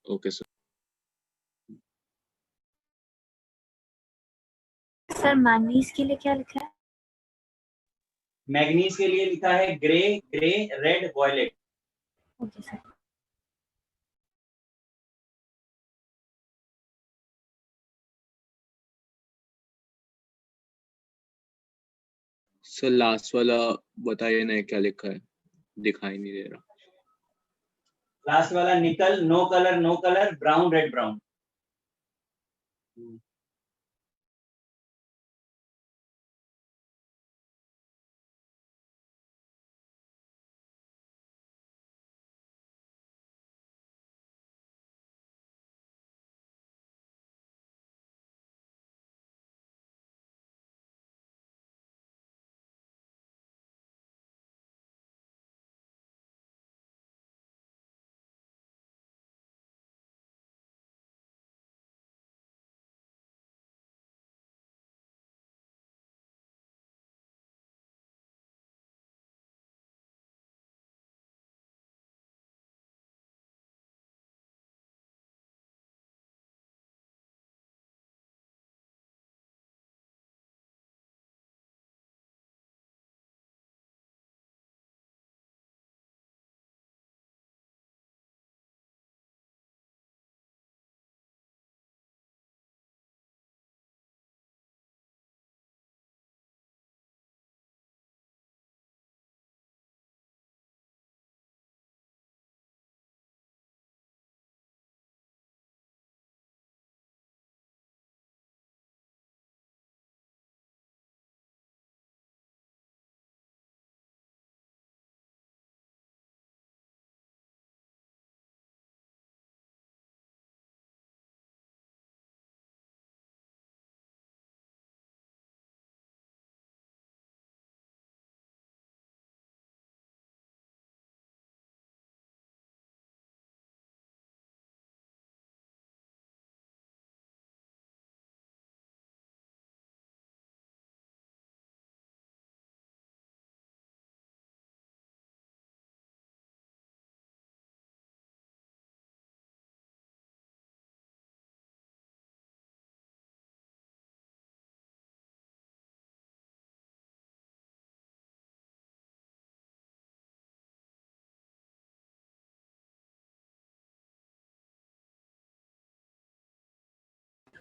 Okay sir. Sir manganese के लिए क्या लिखा है? मैग्नीज के लिए लिखा है grey grey red violet. Okay sir. Sir last वाला बताइए ना क्या लिखा है, दिखाई नहीं दे रहा। लास्ट वाला nickel, no colour, brown red brown.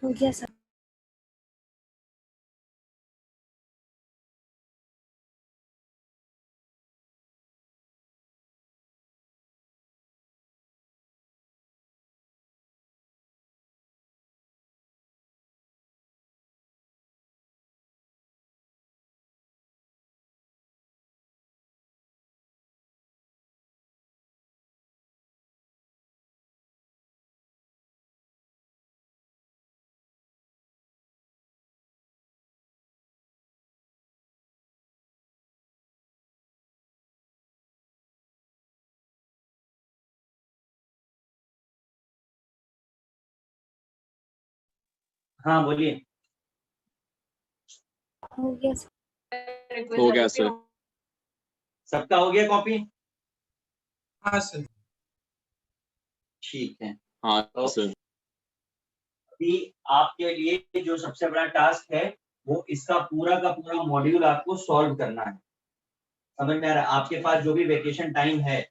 हो गया सर। हाँ बोलिए। हो गया सर। हो गया सर। सबका हो गया कॉपी? हाँ सर। ठीक है। हाँ तो सर। अभी आपके लिए जो सबसे बड़ा टास्क है वो इसका पूरा का पूरा मॉड्यूल आपको सॉल्व करना है। समझ में आ रहा है? आपके पास जो भी वेकेशन टाइम है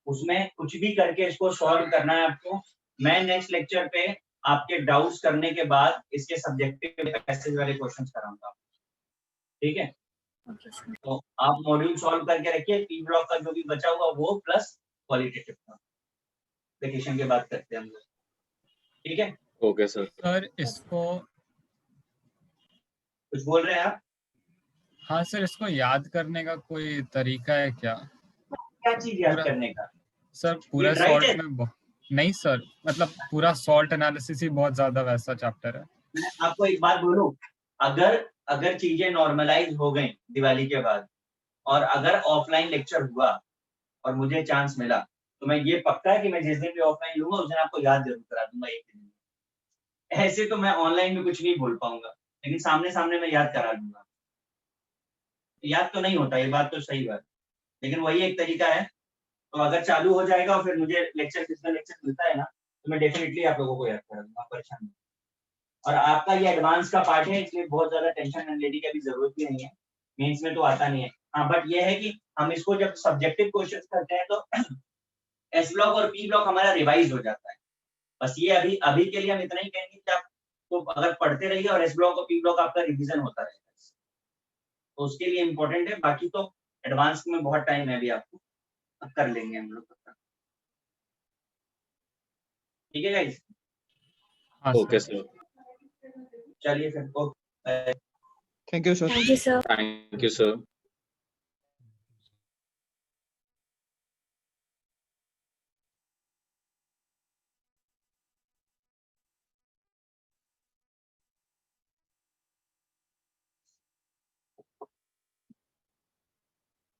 उसमें कुछ भी करके इसको सॉल्व करना है आपको। मैं नेक्स्ट लेक्चर पे आपके डाउट्स करने के बाद इसके सब्जेक्टिव पैसेज वाले क्वेश्चंस कराऊंगा। ठीक है? Okay sir. तो आप मॉड्यूल सॉल्व करके रखिए। पी ब्लॉक का जो भी बचा हुआ वो प्लस क्वालिटेटिव का वेकेशन के बाद करते हैं हम लोग। ठीक है? Okay sir. सर इसको, कुछ बोल रहे हैं आप? हाँ सर, इसको याद करने का कोई तरीका है क्या? क्या चीज याद पूरा करने का? सर, पूरा ये ड्राई सॉल्ट टेस्ट? में नहीं सर, मतलब पूरा सॉल्ट एनालिसिस ही बहुत ज्यादा वैसा चैप्टर है। मैं आपको एक बात बोलूं, अगर अगर चीजें नॉर्मलाइज हो गई दिवाली के बाद और अगर ऑफलाइन लेक्चर हुआ और मुझे चांस मिला तो मैं ये पक्का है कि मैं जिस दिन भी ऑफलाइन लूंगा उस दिन आपको याद जरूर करा दूंगा एक दिन में। ऐसे तो मैं ऑनलाइन में कुछ नहीं बोल पाऊंगा, लेकिन सामने सामने मैं याद करा लूंगा। याद तो नहीं होता, ये बात तो सही बात, लेकिन वही एक तरीका है। तो अगर चालू हो जाएगा और फिर मुझे लेक्चर किसका लेक्चर मिलता है ना तो मैं डेफिनेटली आप लोगों को याद करा दूंगा, परेशान नहीं। और आपका ये एडवांस का पार्ट है इसलिए बहुत ज्यादा टेंशन लेने की अभी जरूरत भी नहीं है, मेंस में तो आता नहीं है। हाँ बट ये है कि हम इसको जब सब्जेक्टिव क्वेश्चन करते हैं तो एस ब्लॉक और पी ब्लॉक हमारा रिवाइज हो जाता है। बस ये अभी अभी के लिए हम इतना ही कहेंगे कि आप तो अगर पढ़ते रहिए और एस ब्लॉक और पी ब्लॉक आपका रिवीजन होता रहेगा। तो उसके लिए इम्पोर्टेंट है, बाकी तो एडवांस में बहुत टाइम है अभी आपको, अब कर लेंगे हम लोग। ठीक है गाइस, हाँ Okay, सर। sir. चलिए फिर okay. Thank you, sir. Thank you, sir. Thank you, sir.